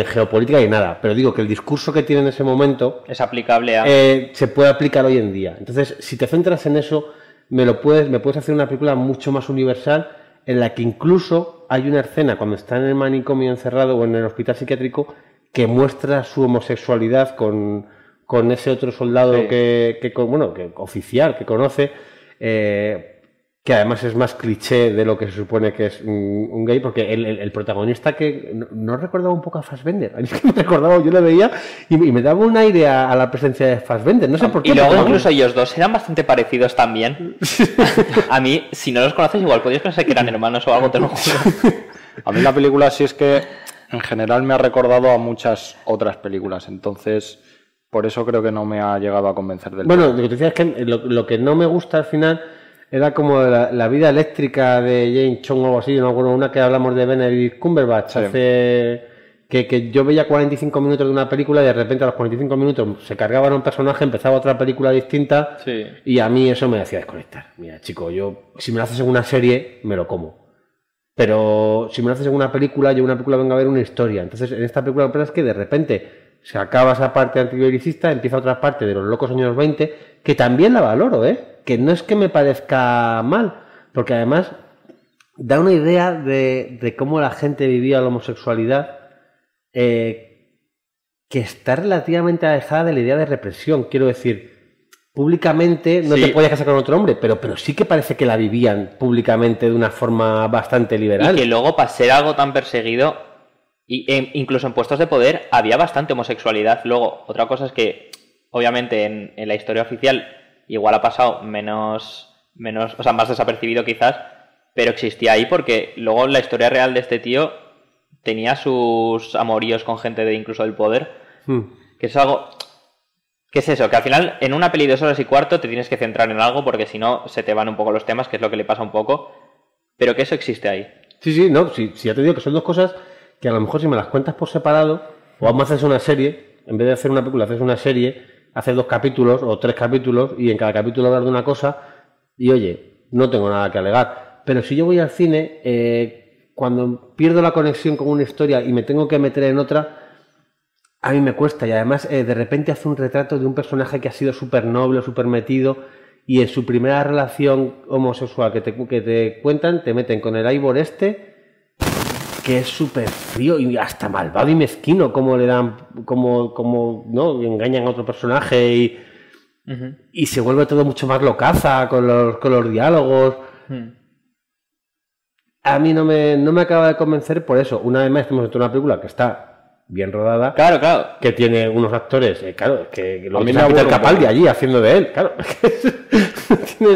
geopolítica ni nada, pero digo que el discurso que tiene en ese momento es aplicable a... se puede aplicar hoy en día. Entonces, si te centras en eso, me puedes hacer una película mucho más universal, en la que incluso hay una escena cuando está en el manicomio encerrado o en el hospital psiquiátrico que muestra su homosexualidad con ese otro soldado, sí, que oficial que conoce, que además es más cliché de lo que se supone que es un gay, porque el protagonista, que no recordaba un poco a Fassbender, a mí es que me recordaba, yo le veía y me daba un aire a la presencia de Fassbender, no sé por qué. Y luego incluso ellos dos eran bastante parecidos también. A mí, si no los conoces, igual podías pensar que eran hermanos o algo, te lo juro. A mí la película sí es que en general me ha recordado a muchas otras películas, entonces por eso creo que no me ha llegado a convencer del todo. Bueno, lo que te decía es que lo que no me gusta al final era como la vida eléctrica de James Chong o algo así, no me acuerdo, una que hablamos de Benedict Cumberbatch, sí, que yo veía 45 minutos de una película y de repente a los 45 minutos se cargaba un personaje, empezaba otra película distinta, sí, y a mí eso me hacía desconectar. Mira, chico, yo si me lo haces en una serie, me lo como. Pero si me lo haces en una película, yo en una película vengo a ver una historia. Entonces, en esta película lo que pasa es que de repente se acaba esa parte antibelicista, empieza otra parte de los locos años 20, que también la valoro, que no es que me parezca mal, porque además da una idea de cómo la gente vivía la homosexualidad, que está relativamente alejada de la idea de represión. Quiero decir, públicamente no, sí, te podías casar con otro hombre, pero sí que parece que la vivían públicamente de una forma bastante liberal. Y que luego, para ser algo tan perseguido, incluso en puestos de poder, había bastante homosexualidad. Luego, otra cosa es que, obviamente, en la historia oficial igual ha pasado menos, o sea, más desapercibido quizás, pero existía ahí porque luego la historia real de este tío tenía sus amoríos con gente incluso del poder, que es algo... ¿Qué es eso? Que al final, en una peli de 2 horas y cuarto te tienes que centrar en algo porque si no se te van un poco los temas, que es lo que le pasa un poco, pero que eso existe ahí. Sí, no, sí, ya te digo que son dos cosas que a lo mejor si me las cuentas por separado, O vamos a hacer una serie, en vez de hacer una película, haces una serie, haces 2 capítulos o 3 capítulos y en cada capítulo hablar de una cosa y oye, no tengo nada que alegar. Pero si yo voy al cine, cuando pierdo la conexión con una historia y me tengo que meter en otra, a mí me cuesta. Y además de repente hace un retrato de un personaje que ha sido súper noble, súper metido y en su primera relación homosexual que te cuentan, te meten con el Ivor que es súper frío y hasta malvado y mezquino, como le dan, como ¿no? engañan a otro personaje y se vuelve todo mucho más locaza con los diálogos. A mí no me acaba de convencer por eso. Una vez más hemos visto una película que está bien rodada, claro, que tiene unos actores, que lo mismo Peter Capaldi allí haciendo de él, claro.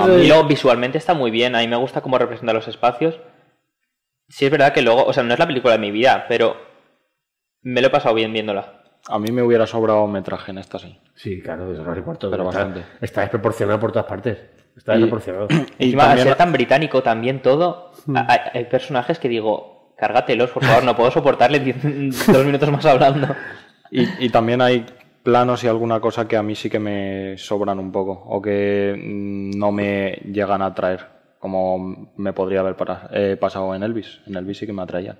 A mí luego visualmente está muy bien, a mí me gusta cómo representa los espacios. Sí es verdad que luego, o sea, no es la película de mi vida, pero me lo he pasado bien viéndola. A mí me hubiera sobrado metraje en esta, sí. Sí, claro, es un cuarto, pero bastante. Está desproporcionado por todas partes. Está desproporcionado. Y encima, al ser tan británico también todo, hay personajes que digo, cárgatelos, por favor, no puedo soportarle 2 minutos más hablando. Y también hay planos y alguna cosa que a mí sí que me sobran un poco, o que no me llegan a atraer, como me podría haber pasado en Elvis. En Elvis sí que me atraían.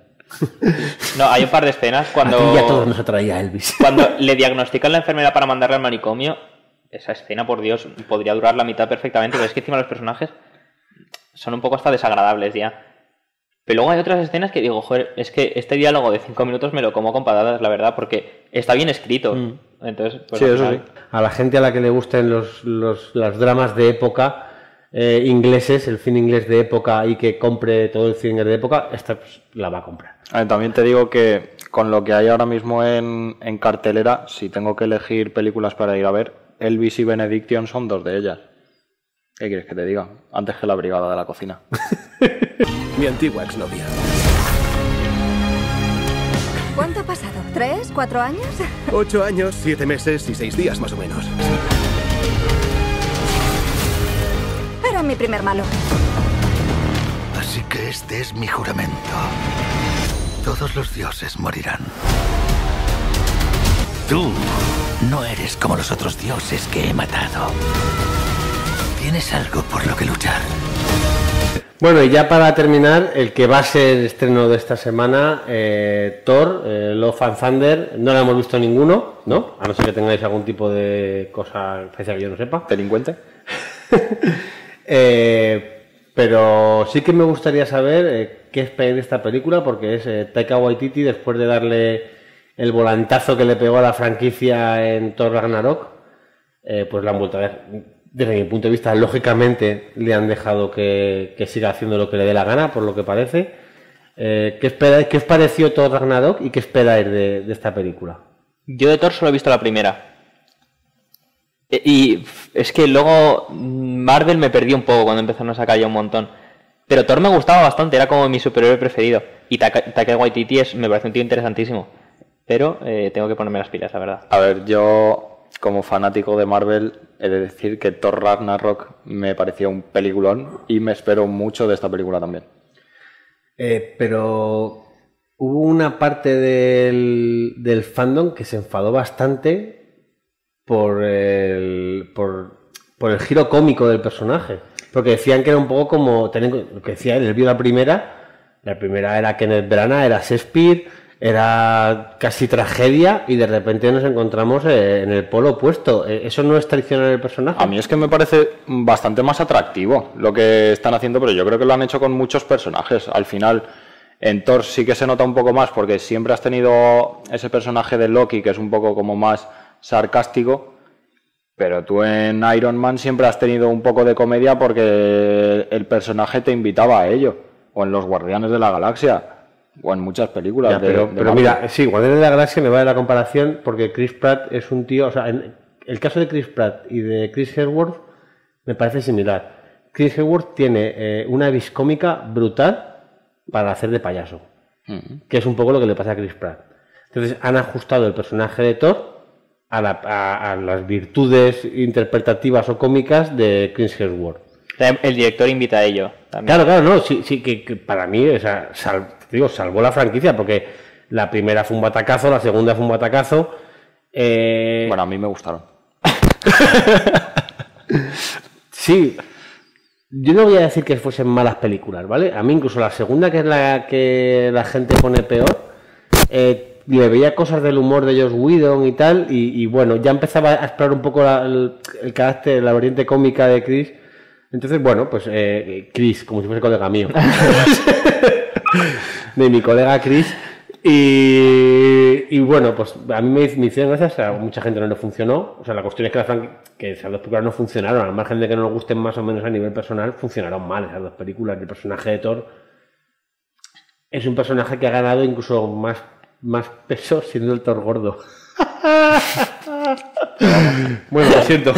No, hay un par de escenas cuando... A ti y a todos nos atraía Elvis. Cuando le diagnostican la enfermera para mandarle al manicomio, esa escena, por Dios, podría durar la mitad perfectamente, pero es que encima los personajes son un poco hasta desagradables ya. Pero luego hay otras escenas que digo, joder, es que este diálogo de 5 minutos me lo como con patatas, la verdad, porque está bien escrito. Entonces, pues, sí, eso sí. A la gente a la que le gusten los dramas de época ingleses, el cine inglés de época y que compre todo el cine inglés de época, esta pues, la va a comprar. También te digo que con lo que hay ahora mismo en cartelera, si tengo que elegir películas para ir a ver, Elvis y Benediction son 2 de ellas. ¿Qué quieres que te diga? Antes que La Brigada de la Cocina. Mi antigua exnovia. ¿Cuánto ha pasado? ¿3, 4 años? 8 años, 7 meses y 6 días más o menos. Era mi primer malo. Así que este es mi juramento. Todos los dioses morirán. Tú no eres como los otros dioses que he matado. Tienes algo por lo que luchar. Bueno, y ya para terminar, el que va a ser el estreno de esta semana, Thor, Love and Thunder, no lo hemos visto ninguno, ¿no? A no ser que tengáis algún tipo de cosa especial que yo no sepa. ¿Delincuente? Pero sí que me gustaría saber qué esperáis de esta película, porque es Taika Waititi, después de darle el volantazo que le pegó a la franquicia en Thor Ragnarok, pues la han vuelto a ver. Desde mi punto de vista, lógicamente le han dejado que siga haciendo lo que le dé la gana, por lo que parece. ¿Qué os pareció Thor Ragnarok y qué esperáis de esta película? Yo de Thor solo he visto la primera. Y es que luego Marvel me perdió un poco cuando empezaron a sacar ya un montón. Pero Thor me gustaba bastante, era como mi superhéroe preferido. Y Taika Waititi me parece un tío interesantísimo. Pero tengo que ponerme las pilas, la verdad. A ver, yo como fanático de Marvel he de decir que Thor Ragnarok me pareció un peliculón y me espero mucho de esta película también. Pero hubo una parte del fandom que se enfadó bastante por el giro cómico del personaje. Porque decían que era un poco como, lo que decía él vio la primera era Kenneth Branagh, era Shakespeare, era casi tragedia y de repente nos encontramos en el polo opuesto. ¿Eso no es traicionar el personaje? A mí es que me parece bastante más atractivo lo que están haciendo, pero yo creo que lo han hecho con muchos personajes. Al final, en Thor sí que se nota un poco más porque siempre has tenido ese personaje de Loki que es un poco como más sarcástico, pero tú en Iron Man siempre has tenido un poco de comedia porque el personaje te invitaba a ello, o en Los Guardianes de la Galaxia, o en muchas películas. Ya, pero mira, sí, Guardianes de la Galaxia me va de la comparación porque Chris Pratt es un tío, o sea, en el caso de Chris Pratt y de Chris Hemsworth me parece similar. Chris Hemsworth tiene una vis cómica brutal para hacer de payaso, que es un poco lo que le pasa a Chris Pratt. Entonces han ajustado el personaje de Thor a las virtudes interpretativas o cómicas de Chris Hemsworth. El director invita a ello también. Claro, no, sí que para mí, o sea, salvó la franquicia porque La primera fue un batacazo, la segunda fue un batacazo. Bueno, a mí me gustaron. Sí, yo no voy a decir que fuesen malas películas, ¿vale? A mí incluso la segunda, que es la que la gente pone peor, le veía cosas del humor de Joss Whedon y tal, y bueno, ya empezaba a explorar un poco el carácter, la variante cómica de Chris. Entonces, bueno, pues Chris, como si fuese colega mío. De mi colega Chris. Y bueno, pues a mí me hicieron gracias, a mucha gente no le funcionó. O sea, la cuestión es que esas dos películas no funcionaron, al margen de que no nos gusten más o menos a nivel personal, funcionaron mal esas dos películas. El personaje de Thor es un personaje que ha ganado incluso más peso siendo el Thor gordo. Bueno, lo siento.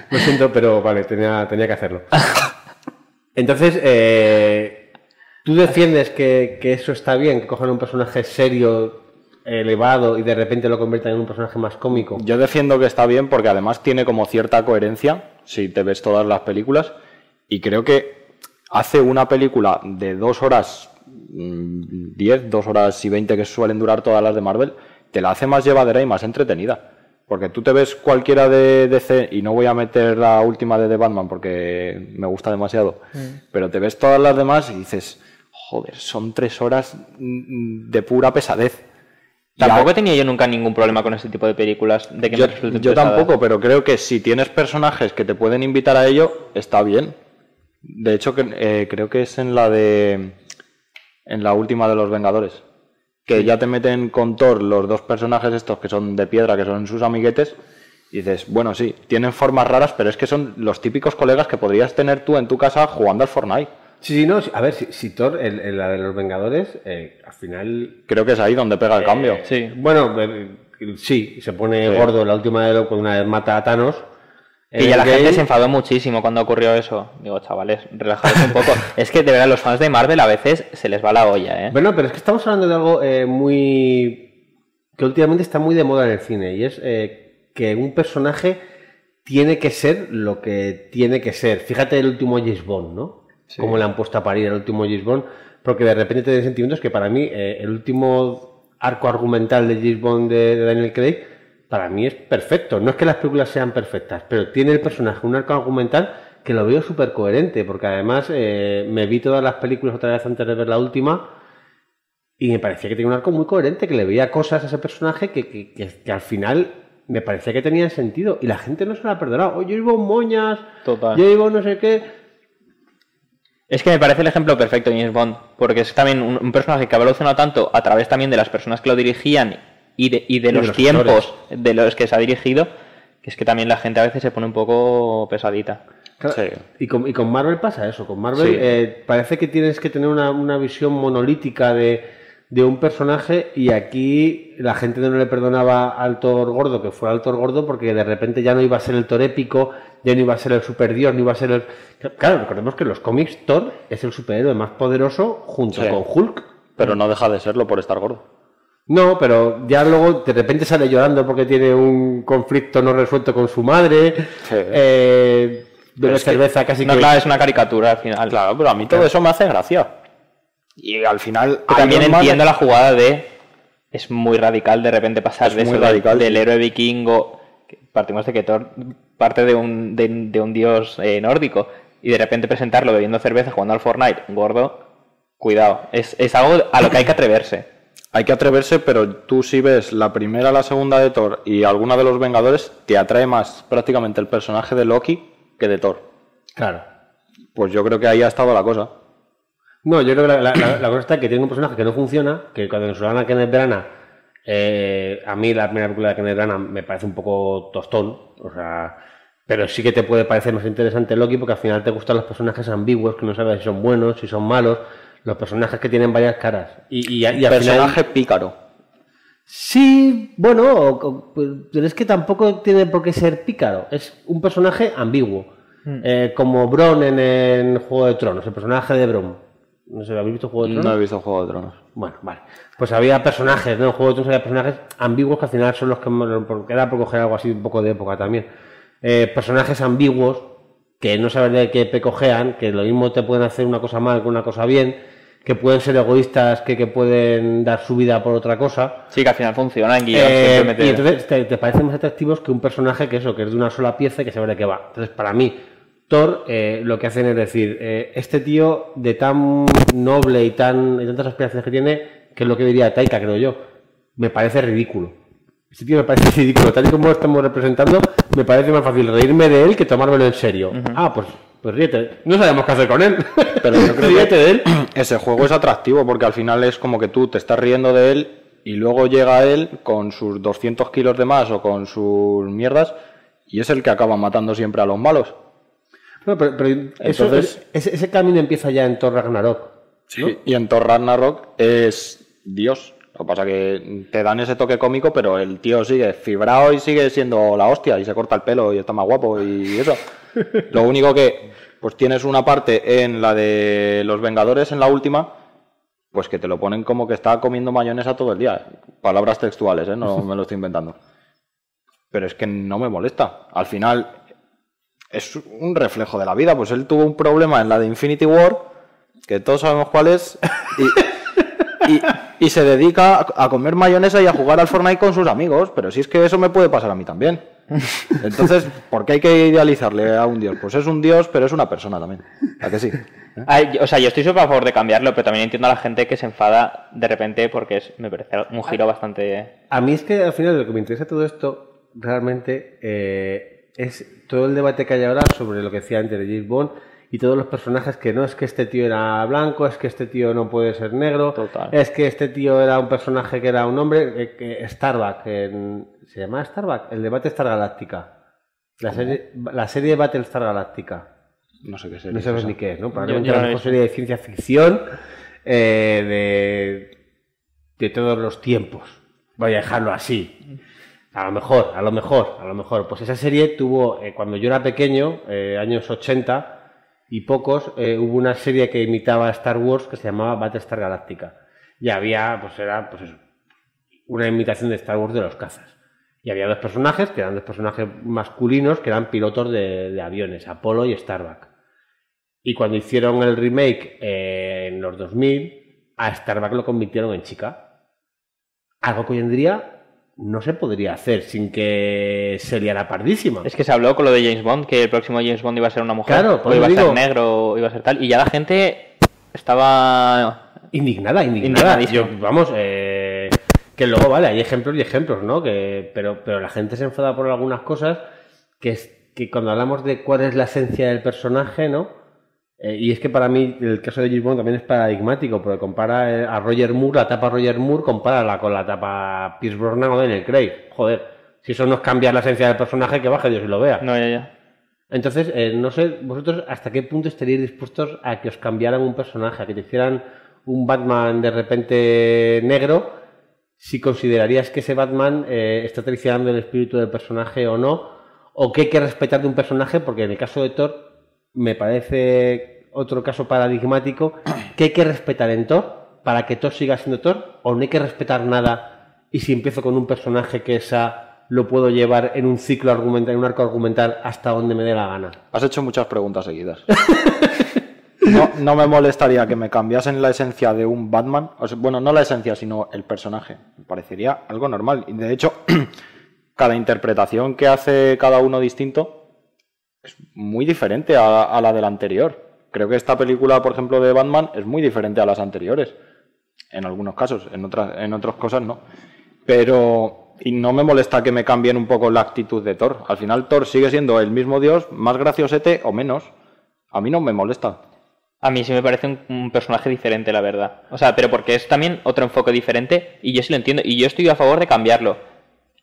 Lo siento, pero vale, tenía que hacerlo. Entonces, ¿tú defiendes que eso está bien? Que cojan un personaje serio, elevado, y de repente lo conviertan en un personaje más cómico. Yo defiendo que está bien porque además tiene como cierta coherencia, si te ves todas las películas, y creo que hace una película de 2 horas 10, 2 horas y 20 que suelen durar todas las de Marvel, te la hace más llevadera y más entretenida. Porque tú te ves cualquiera de DC, y no voy a meter la última de The Batman porque me gusta demasiado, pero te ves todas las demás y dices, joder, son 3 horas de pura pesadez. Tampoco he tenido yo nunca ningún problema con este tipo de películas. De que yo tampoco, pero creo que si tienes personajes que te pueden invitar a ello, está bien. De hecho, creo que es en la última de los Vengadores, que ya te meten con Thor los 2 personajes estos que son de piedra, que son sus amiguetes, y dices, bueno, sí, tienen formas raras, pero es que son los típicos colegas que podrías tener tú en tu casa jugando al Fortnite. Sí, no, a ver, si Thor, en la de los Vengadores, al final... Creo que es ahí donde pega el cambio. Sí. Bueno, sí, se pone gordo la última de cuando una vez mata a Thanos. Y ya la gente se enfadó muchísimo cuando ocurrió eso. Digo, chavales, relajaros un poco. Es que de verdad los fans de Marvel a veces se les va la olla, ¿eh? Bueno, pero es que estamos hablando de algo que últimamente está muy de moda en el cine, y es que un personaje tiene que ser lo que tiene que ser. Fíjate el último James Bond, ¿no? Sí. Cómo le han puesto a parir el último James Bond, porque de repente te den sentimientos que para mí el último arco argumental de James Bond de Daniel Craig para mí es perfecto. No es que las películas sean perfectas, pero tiene el personaje un arco argumental que lo veo súper coherente, porque además me vi todas las películas otra vez antes de ver la última y me parecía que tenía un arco muy coherente, que le veía cosas a ese personaje que al final me parecía que tenían sentido, y la gente no se lo ha perdonado. Yo iba un moñas, total. Yo iba no sé qué... Es que me parece el ejemplo perfecto de James Bond, porque es también un personaje que ha evolucionado tanto a través también de las personas que lo dirigían y de los tiempos actores de los que se ha dirigido, que es que también la gente a veces se pone un poco pesadita. Claro, sí. Y con Marvel pasa eso. Con Marvel parece que tienes que tener una visión monolítica de un personaje, y aquí la gente no le perdonaba al Thor gordo que fuera el Thor gordo, porque de repente ya no iba a ser el Thor épico, ya no iba a ser el superdios, no iba a ser el... Claro, recordemos que en los cómics Thor es el superhéroe más poderoso junto con Hulk. Pero no deja de serlo por estar gordo. No, pero ya luego de repente sale llorando porque tiene un conflicto no resuelto con su madre. Sí. Bebe cerveza casi no, que... claro, es una caricatura al final. Claro, pero a mí todo eso me hace gracia. Y al final... También entiendo la jugada de... Es muy radical de repente pasar de eso del héroe vikingo... Partimos de que Thor parte de un dios nórdico, y de repente presentarlo bebiendo cerveza, jugando al Fortnite, gordo, cuidado. Es algo a lo que hay que atreverse. Hay que atreverse, pero tú si ves la primera, la segunda de Thor y alguna de los Vengadores, te atrae más prácticamente el personaje de Loki que de Thor. Claro. Pues yo creo que ahí ha estado la cosa. No, yo creo que la cosa está que tiene un personaje que no funciona, que cuando nos hablan a Kenneth Branagh, a mí la primera película de Kenneth Branagh me parece un poco tostón, o sea, pero sí que te puede parecer más interesante Loki, porque al final te gustan los personajes ambiguos, que no sabes si son buenos, si son malos, los personajes que tienen varias caras. Y al personaje final... pícaro. Sí, bueno, pero es que tampoco tiene por qué ser pícaro, es un personaje ambiguo, como Bronn en Juego de Tronos, el personaje de Bronn. No sé, ¿habéis visto Juego de Tronos? No he visto Juego de Tronos. Bueno, vale. Pues había personajes, ¿no? En Juego de Tronos había personajes ambiguos que al final son los que... Porque era por coger algo así un poco de época también. Personajes ambiguos que no sabes de qué pecojean, que lo mismo te pueden hacer una cosa mal que una cosa bien. que pueden ser egoístas, que pueden dar su vida por otra cosa. Sí, que al final funciona en guión. Y entonces te parecen más atractivos que un personaje que es de una sola pieza y que sabe de qué va. Entonces, para mí, Thor, lo que hacen es decir, este tío de tan noble y tantas aspiraciones que tiene, que es lo que diría Taika, creo yo, me parece ridículo. Este tío me parece ridículo. Tal y como lo estamos representando, me parece más fácil reírme de él que tomármelo en serio. Pues ríete. No sabemos qué hacer con él. Pero yo creo ríete de él. Ese juego es atractivo porque al final es como que tú te estás riendo de él y luego llega él con sus 200 kilos de más o con sus mierdas y es el que acaba matando siempre a los malos. No, pero entonces, ese camino empieza ya en Thor Ragnarok, ¿no? Sí, y en Thor Ragnarok es Dios. Lo que pasa que te dan ese toque cómico, pero el tío sigue fibrado y sigue siendo la hostia y se corta el pelo y está más guapo y eso. Lo único que, pues tienes una parte en la de los Vengadores, en la última, pues que te lo ponen como que está comiendo mayonesa todo el día. Palabras textuales, no me lo estoy inventando. Pero es que no me molesta. Al final es un reflejo de la vida. Pues él tuvo un problema en la de Infinity War, que todos sabemos cuál es, y se dedica a comer mayonesa y a jugar al Fortnite con sus amigos. Pero si es que eso me puede pasar a mí también. Entonces, ¿por qué hay que idealizarle a un dios? Pues es un dios, pero es una persona también. ¿A que sí? O sea, yo estoy súper a favor de cambiarlo, pero también entiendo a la gente que se enfada de repente porque me parece un giro bastante... A mí es que al final lo que me interesa todo esto realmente es todo el debate que hay ahora sobre lo que decía antes de James Bond y todos los personajes que no es que este tío era blanco, es que este tío no puede ser negro, Total. Es que este tío era un personaje que era un hombre, Starbuck, ¿se llama Starbuck? El de Battlestar Galactica. La serie Battlestar Galactica. No sé qué serie. No sabes ni qué es, ¿no? Probablemente Yo la no mejor he serie de ciencia ficción de todos los tiempos. Voy a dejarlo así. A lo mejor. Pues esa serie tuvo, cuando yo era pequeño, años 80 y pocos, hubo una serie que imitaba a Star Wars que se llamaba Battlestar Galactica. Y había, era eso, una imitación de Star Wars de los cazas. Y había dos personajes, que eran dos personajes masculinos, que eran pilotos de aviones, Apollo y Starbuck. Y cuando hicieron el remake en los 2000, a Starbuck lo convirtieron en chica. Algo que hoy en día no se podría hacer sin que se liara pardísima. Es que se habló con lo de James Bond, que el próximo James Bond iba a ser una mujer, claro, o iba a ser negro, o iba a ser tal, y ya la gente estaba... indignada. Yo, que luego, vale, hay ejemplos y ejemplos, ¿no? Pero la gente se enfada por algunas cosas que cuando hablamos de cuál es la esencia del personaje, ¿no? Y es que para mí el caso de James Bond también es paradigmático, porque compara a Roger Moore, la tapa Roger Moore, compárala con la tapa Pierce Brosnan o Daniel Craig. Joder, si eso no es cambiar la esencia del personaje, que baje Dios y lo vea. No, ya. Entonces, no sé, vosotros hasta qué punto estaríais dispuestos a que os cambiaran un personaje, a que te hicieran un Batman de repente negro, si considerarías que ese Batman está traicionando el espíritu del personaje o no, o que hay que respetar de un personaje, porque en el caso de Thor me parece otro caso paradigmático, que hay que respetar en Thor para que Thor siga siendo Thor, o no hay que respetar nada, y si empiezo con un personaje que lo puedo llevar en un ciclo argumental, en un arco argumental hasta donde me dé la gana. Has hecho muchas preguntas seguidas. No me molestaría que me cambiasen la esencia de un Batman. O sea, bueno, no la esencia, sino el personaje. Me parecería algo normal. Y de hecho, cada interpretación que hace cada uno distinto es muy diferente a la del anterior. Creo que esta película, por ejemplo, de Batman es muy diferente a las anteriores. En algunos casos, en otras cosas no. Pero... y no me molesta que me cambien un poco la actitud de Thor. Al final Thor sigue siendo el mismo dios, más graciosete o menos. A mí no me molesta. A mí sí me parece un personaje diferente, la verdad. O sea, pero porque es también otro enfoque diferente y yo sí lo entiendo. Y yo estoy a favor de cambiarlo.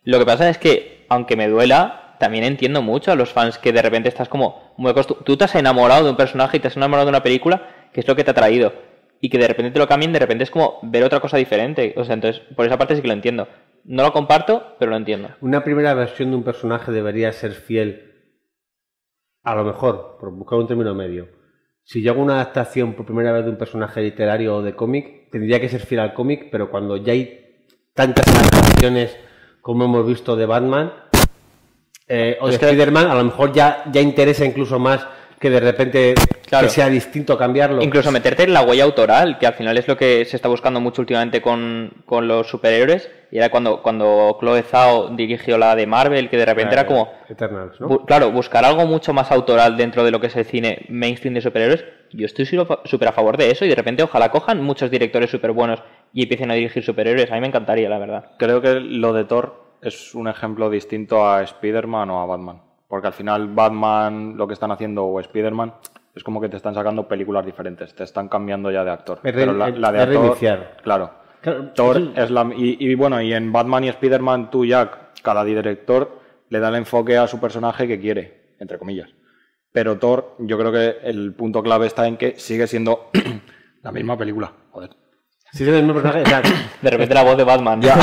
Lo que pasa es que, aunque me duela, también entiendo mucho a los fans que de repente estás como muy acostumbrado. Tú te has enamorado de un personaje y te has enamorado de una película, que es lo que te ha traído. Y que de repente te lo cambien, de repente es como ver otra cosa diferente. O sea, entonces, por esa parte sí que lo entiendo. No lo comparto, pero lo entiendo. Una primera versión de un personaje debería ser fiel, a lo mejor, por buscar un término medio. Si yo hago una adaptación por primera vez de un personaje literario o de cómic, tendría que ser fiel al cómic, pero cuando ya hay tantas adaptaciones como hemos visto de Batman o de Spider-Man, a lo mejor ya interesa incluso más que de repente Claro. que sea distinto cambiarlo. Incluso meterte en la huella autoral, que al final es lo que se está buscando mucho últimamente con los superhéroes. Y era cuando Chloe Zhao dirigió la de Marvel, que de repente era como... Eternals, ¿no? Claro, buscar algo mucho más autoral dentro de lo que es el cine mainstream de superhéroes. Yo estoy súper a favor de eso y de repente ojalá cojan muchos directores súper buenos y empiecen a dirigir superhéroes. A mí me encantaría, la verdad. Creo que lo de Thor es un ejemplo distinto a Spider-Man o a Batman. Porque al final Batman, lo que están haciendo, o Spider-Man, es como que te están sacando películas diferentes. Te están cambiando ya de actor. Pero la de reiniciar. Claro. Claro, Thor eso es la... Y bueno, y en Batman y Spider-Man tú ya, cada director le da el enfoque a su personaje que quiere, entre comillas. Pero Thor, yo creo que el punto clave está en que sigue siendo la misma película. Joder. Sí, es el mismo personaje. O sea, De repente la voz de Batman. ya.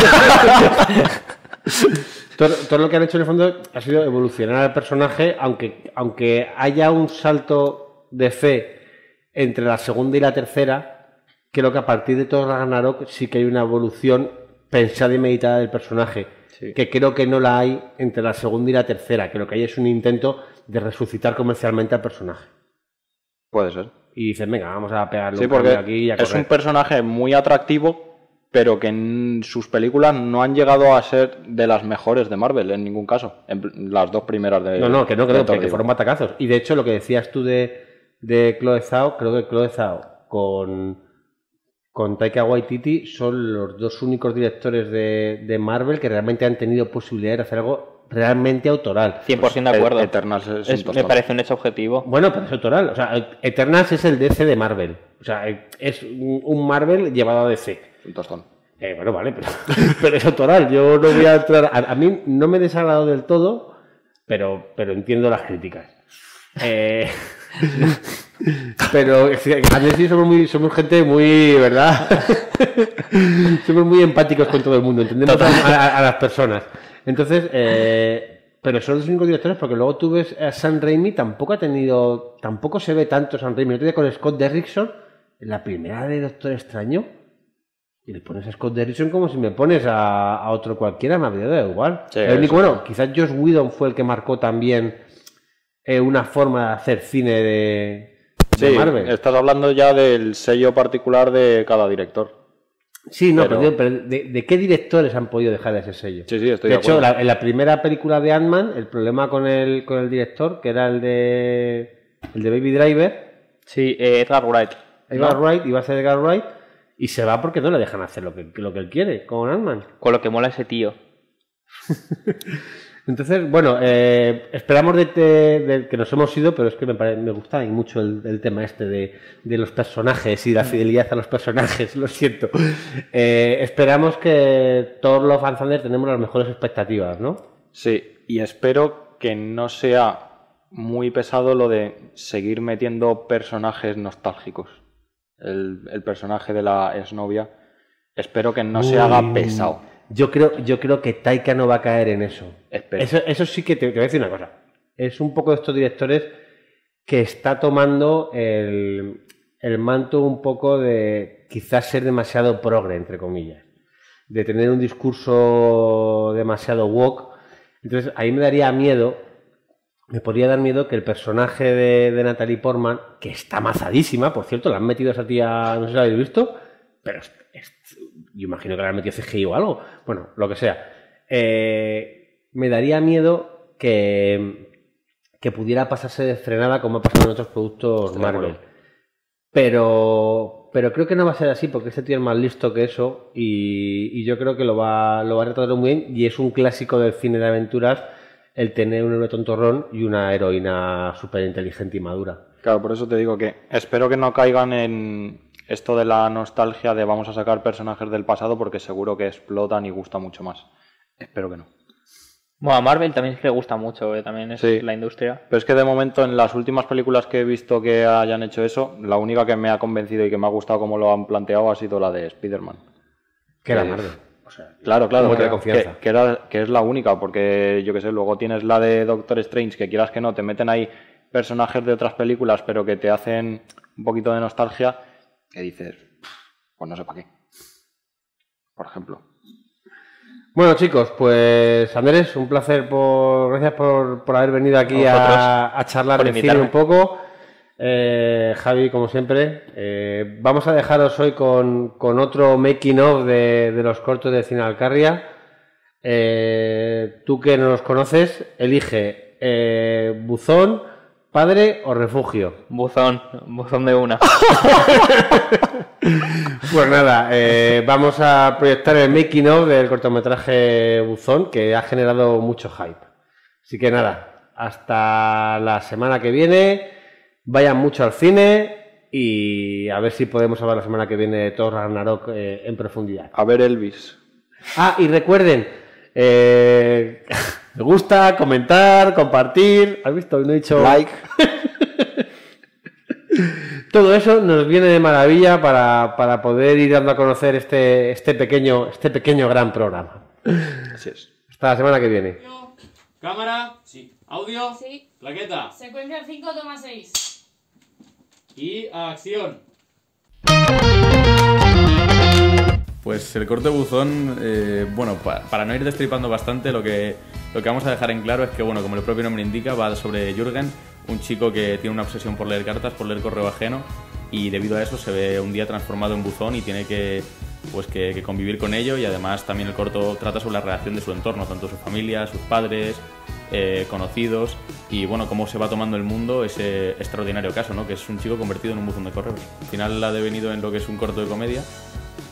Todo lo que han hecho en el fondo ha sido evolucionar al personaje, aunque haya un salto de fe entre la segunda y la tercera, creo que a partir de Thor Ragnarok sí que hay una evolución pensada y meditada del personaje, Sí. que creo que no la hay entre la segunda y la tercera. Creo que ahí es un intento de resucitar comercialmente al personaje. Puede ser. Y dicen, venga, vamos a pegarle Sí, un cambio porque aquí y a es correr. un personaje muy atractivo, pero que en sus películas no han llegado a ser de las mejores de Marvel en ningún caso. En las dos primeras de... No, que no, de creo Thor, que digo. fueron batacazos. Y de hecho, lo que decías tú de Chloe Zhao, creo que Chloe Zhao con Taika Waititi son los dos únicos directores de Marvel que realmente han tenido posibilidad de hacer algo realmente autoral. 100% de acuerdo. Eternals es un me tostón. parece un hecho objetivo. Bueno, pero es autoral. O sea, Eternals es el DC de Marvel. O sea, es un Marvel llevado a DC. Un tostón. Bueno, vale, pero es autoral. Yo no voy a entrar... A mí no me desagrado del todo, pero entiendo las críticas. Pero es que a veces somos gente muy, ¿verdad? Somos muy empáticos con todo el mundo, entendemos a las personas. Entonces, pero son los únicos directores, porque luego tú ves a Sam Raimi, tampoco se ve tanto Sam Raimi. El otro día con Scott Derrickson, en la primera de Doctor Extraño, y le pones a Scott Derrickson como si me pones a otro cualquiera, me habría dado igual. Sí, el único, eso. bueno, quizás Joss Whedon fue el que marcó también una forma de hacer cine de Sí, Marvel. estás hablando ya del sello particular de cada director. Sí, no, pero- pero ¿de qué directores han podido dejar ese sello? Sí, sí, estoy de de hecho, acuerdo. en la primera película de Ant-Man, el problema con el director, que era el de Baby Driver, Sí, Edgar Wright. Edgar Wright, iba a ser Edgar Wright, y se va porque no le dejan hacer lo que él quiere con Ant-Man. Con lo que mola ese tío. Entonces, bueno, esperamos de que nos hemos ido, pero es que me gusta y mucho el tema este de los personajes y la fidelidad a los personajes, lo siento. Esperamos que todos los Fan Thunder tenemos las mejores expectativas, ¿no? Sí, y espero que no sea muy pesado lo de seguir metiendo personajes nostálgicos. El personaje de la exnovia, espero que no se haga pesado. Yo creo que Taika no va a caer en eso. Espero. Eso sí que te voy a decir una cosa. Es un poco de estos directores que está tomando el manto un poco de quizás ser demasiado progre, entre comillas. De tener un discurso demasiado woke. Entonces, ahí me daría miedo, me podría dar miedo que el personaje de Natalie Portman, que está mazadísima, por cierto, la han metido a esa tía, no sé si la habéis visto, pero yo imagino que la han metido CGI o algo. Bueno, lo que sea. Me daría miedo que pudiera pasarse de frenada como ha pasado en otros productos Marvel. Pero creo que no va a ser así porque este tío es más listo que eso y yo creo que lo va a retratar muy bien y es un clásico del cine de aventuras el tener un héroe tontorrón y una heroína súper inteligente y madura. Claro, por eso te digo que espero que no caigan en esto de la nostalgia de vamos a sacar personajes del pasado porque seguro que explotan y gusta mucho más. Espero que no. Bueno, a Marvel también es que le gusta mucho, también es Sí. la industria. Pero es que de momento en las últimas películas que he visto que hayan hecho eso, la única que me ha convencido y que me ha gustado como lo han planteado ha sido la de Spider-Man. Que era Marvel. O sea, Claro, un voto de que, confianza. que es la única, porque yo que sé, luego tienes la de Doctor Strange, que quieras que no, te meten ahí personajes de otras películas, pero que te hacen un poquito de nostalgia, que dices, pues no sé para qué. Por ejemplo. Bueno, chicos, pues Andrés, un placer, gracias por haber venido aquí a charlar por de cine invitarme. un poco. Javi, como siempre. Vamos a dejaros hoy con otro making of de los cortos de Cine Alcarria. Tú que no los conoces, elige buzón, padre o refugio. Buzón de una. Pues nada, vamos a proyectar el making of del cortometraje Buzón, que ha generado mucho hype. Así que nada, hasta la semana que viene, vayan mucho al cine y a ver si podemos hablar la semana que viene de Thor Ragnarok en profundidad. A ver Elvis. Ah, y recuerden, me gusta, comentar, compartir. ¿Has visto? No he dicho like. Todo eso nos viene de maravilla para poder ir dando a conocer este pequeño gran programa. Así es. Hasta la semana que viene. Cámara. Sí. Audio. Sí. Plaqueta. Secuencia 5, toma 6. Y acción. Pues el corte Buzón, bueno, para no ir destripando bastante, lo que vamos a dejar en claro es que, bueno, como el propio nombre indica, va sobre Jürgen, un chico que tiene una obsesión por leer cartas, por leer correo ajeno, y debido a eso se ve un día transformado en buzón y tiene que convivir con ello, y además también el corto trata sobre la reacción de su entorno, tanto su familia, sus padres, conocidos, y bueno, cómo se va tomando el mundo ese extraordinario caso, ¿no? Que es un chico convertido en un buzón de correos. Al final ha devenido en lo que es un corto de comedia,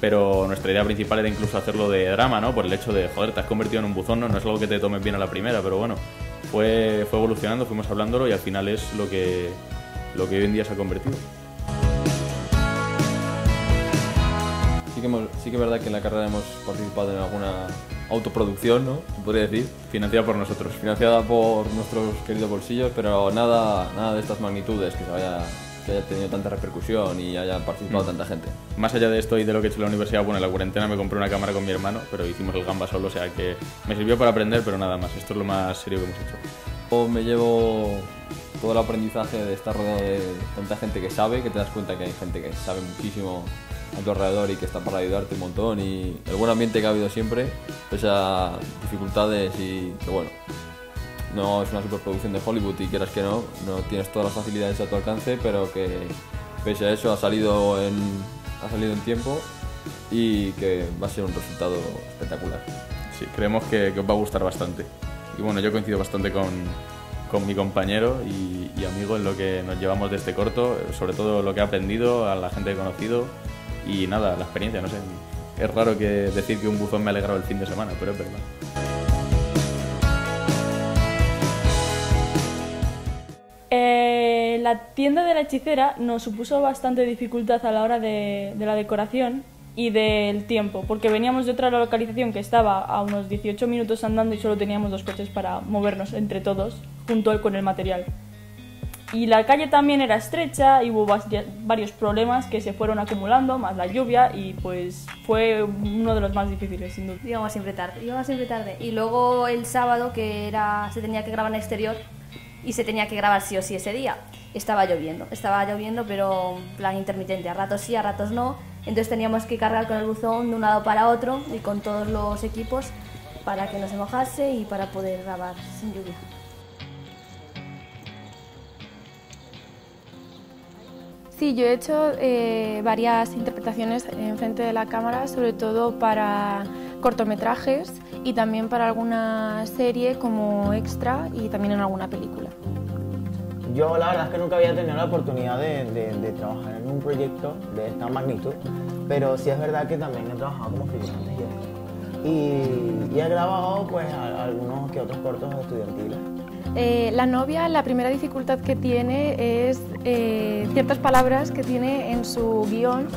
pero nuestra idea principal era incluso hacerlo de drama, ¿no? Por el hecho de, joder, te has convertido en un buzón, no es algo que te tomes bien a la primera, pero bueno, fue evolucionando, fuimos hablándolo y al final es lo que hoy en día se ha convertido. Sí que es verdad que en la carrera hemos participado en alguna autoproducción, ¿no? Se podría decir. Financiada por nosotros. Financiada por nuestros queridos bolsillos, pero nada de estas magnitudes, que haya tenido tanta repercusión y haya participado tanta gente. Más allá de esto y de lo que he hecho en la universidad, bueno, en la cuarentena me compré una cámara con mi hermano, pero hicimos el gamba solo, o sea que me sirvió para aprender, pero nada más. Esto es lo más serio que hemos hecho. Yo me llevo todo el aprendizaje de estar rodeado de tanta gente que sabe, que te das cuenta que hay gente que sabe muchísimo a tu alrededor y que está para ayudarte un montón, y el buen ambiente que ha habido siempre, pese a dificultades y que bueno, no es una superproducción de Hollywood y quieras que no tienes todas las facilidades a tu alcance, pero que pese a eso ha salido en tiempo y que va a ser un resultado espectacular. Sí, creemos que os va a gustar bastante. Y bueno, yo coincido bastante con mi compañero y amigo en lo que nos llevamos de este corto, sobre todo lo que he aprendido, a la gente que he conocido y nada, la experiencia, no sé. Es raro decir que un buzón me ha alegrado el fin de semana, pero es verdad. La tienda de la hechicera nos supuso bastante dificultad a la hora de la decoración y del tiempo, porque veníamos de otra localización que estaba a unos 18 minutos andando y solo teníamos 2 coches para movernos entre todos junto con el material. Y la calle también era estrecha y hubo varios problemas que se fueron acumulando, más la lluvia, y pues fue uno de los más difíciles, sin duda. Íbamos siempre tarde. Y luego el sábado, que se tenía que grabar en exterior y se tenía que grabar sí o sí ese día, estaba lloviendo, pero en plan intermitente, a ratos sí, a ratos no. Entonces teníamos que cargar con el buzón de un lado para otro y con todos los equipos para que no se mojase y para poder grabar sin lluvia. Sí, yo he hecho varias interpretaciones en frente de la cámara, sobre todo para cortometrajes y también para alguna serie como extra y también en alguna película. Yo la verdad es que nunca había tenido la oportunidad de trabajar en un proyecto de esta magnitud, pero sí es verdad que también he trabajado como figurante y he grabado pues algunos que otros cortos estudiantiles. La novia, la primera dificultad que tiene es ciertas palabras que tiene en su guión,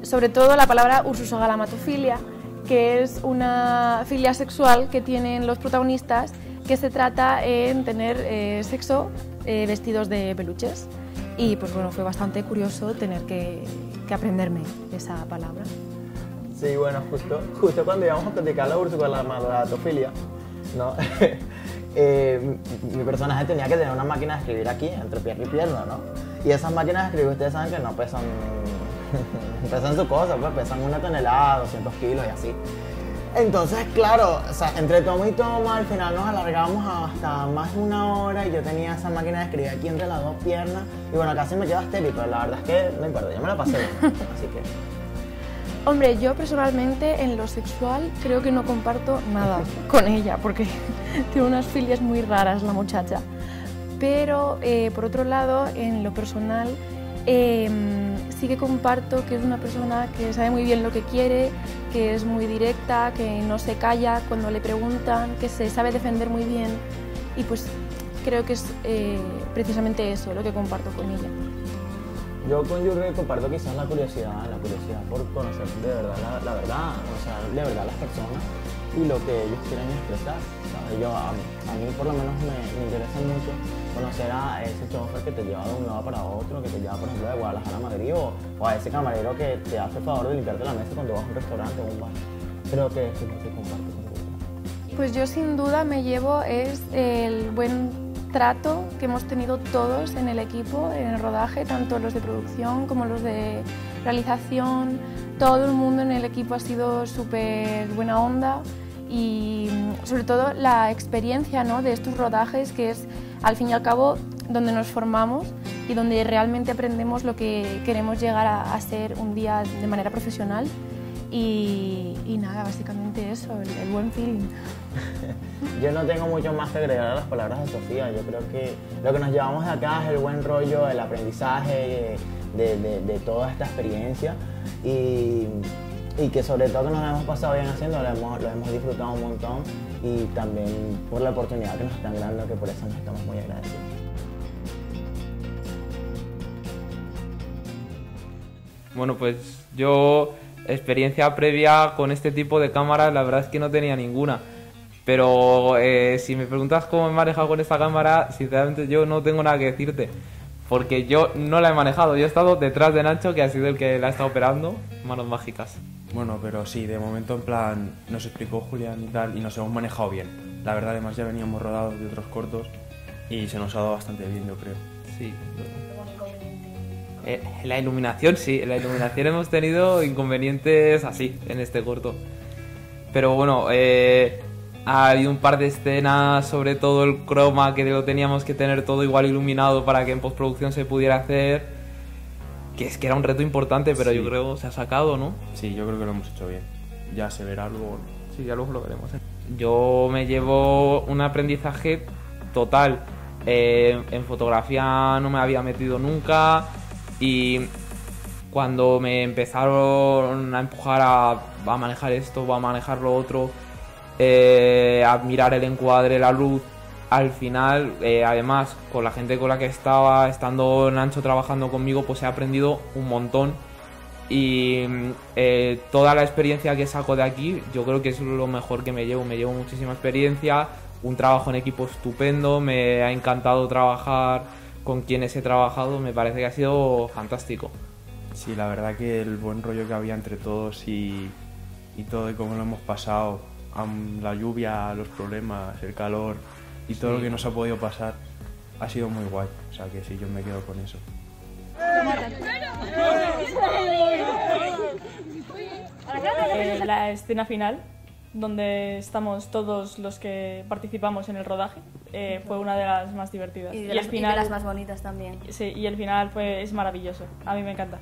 sobre todo la palabra ursusagalamatofilia, que es una filia sexual que tienen los protagonistas, que se trata en tener sexo vestidos de peluches. Y pues bueno, fue bastante curioso tener que aprenderme esa palabra. Sí, bueno, justo cuando íbamos a practicar la ursusagalamatofilia, ¿no? Mi personaje tenía que tener una máquina de escribir aquí, entre pierna y pierna, ¿no? Y esas máquinas de escribir, ustedes saben que no pesan su cosa, pues pesan 1 tonelada, 200 kilos y así. Entonces, claro, o sea, entre toma y toma, al final nos alargamos hasta más de 1 hora y yo tenía esa máquina de escribir aquí entre las 2 piernas y bueno, casi me quedo estéril, pero la verdad es que no importa, yo me la pasé bien, así que... Hombre, yo personalmente en lo sexual creo que no comparto nada con ella, porque tiene unas filias muy raras la muchacha. Pero, por otro lado, en lo personal, sí que comparto que es una persona que sabe muy bien lo que quiere, que es muy directa, que no se calla cuando le preguntan, que se sabe defender muy bien y pues creo que es precisamente eso lo que comparto con ella. Yo con Jürgen comparto quizás la curiosidad por conocer de verdad la verdad, o sea, de verdad las personas y lo que ellos quieren expresar, ¿sabes? A mí por lo menos me interesa mucho conocer a ese chofer que te lleva de un lado para otro, que te lleva por ejemplo de Guadalajara a Madrid o a ese camarero que te hace el favor de limpiarte la mesa cuando vas a un restaurante o un bar. Creo que eso es lo que comparto con Jürgen. Pues yo sin duda me llevo es el buen trato que hemos tenido todos en el equipo, en el rodaje, tanto los de producción como los de realización. Todo el mundo en el equipo ha sido súper buena onda y sobre todo la experiencia, ¿no?, de estos rodajes, que es al fin y al cabo donde nos formamos y donde realmente aprendemos lo que queremos llegar a ser un día de manera profesional. Y nada, básicamente eso, el buen feeling. Yo no tengo mucho más que agregar a las palabras de Sofía. Yo creo que lo que nos llevamos de acá es el buen rollo, el aprendizaje de toda esta experiencia y que sobre todo que nos hemos pasado bien haciendo, lo hemos disfrutado un montón y también por la oportunidad que nos están dando, que por eso nos estamos muy agradecidos. Bueno, pues yo... experiencia previa con este tipo de cámaras, la verdad es que no tenía ninguna. Pero si me preguntas cómo me he manejado con esta cámara, sinceramente yo no tengo nada que decirte. Porque yo no la he manejado, yo he estado detrás de Nacho, que ha sido el que la ha estado operando, manos mágicas. Bueno, pero sí, de momento en plan nos explicó Julián y tal, y nos hemos manejado bien. La verdad, además ya veníamos rodados de otros cortos y se nos ha dado bastante bien, yo creo. Sí. La iluminación, sí, en la iluminación hemos tenido inconvenientes así en este corto. Pero bueno, ha habido un par de escenas, sobre todo el croma, que lo teníamos que tener todo igual iluminado para que en postproducción se pudiera hacer. Que es que era un reto importante, pero sí, yo creo que se ha sacado, ¿no? Sí, yo creo que lo hemos hecho bien. Ya se verá luego. Sí, ya luego lo veremos. Yo me llevo un aprendizaje total. En fotografía no me había metido nunca. Y cuando me empezaron a empujar a manejar esto, a manejar lo otro, a mirar el encuadre, la luz, al final, además, con la gente con la que estaba, estando Nacho trabajando conmigo, pues he aprendido un montón. Y toda la experiencia que saco de aquí, yo creo que es lo mejor que me llevo. Me llevo muchísima experiencia, un trabajo en equipo estupendo, me ha encantado trabajar con quienes he trabajado, me parece que ha sido fantástico. Sí, la verdad que el buen rollo que había entre todos y todo, y cómo lo hemos pasado, la lluvia, los problemas, el calor y todo lo que nos ha podido pasar, ha sido muy guay. O sea que sí, yo me quedo con eso. La escena final, donde estamos todos los que participamos en el rodaje, fue una de las más divertidas. Y de las más bonitas también. Sí, y el final es maravilloso. A mí me encanta.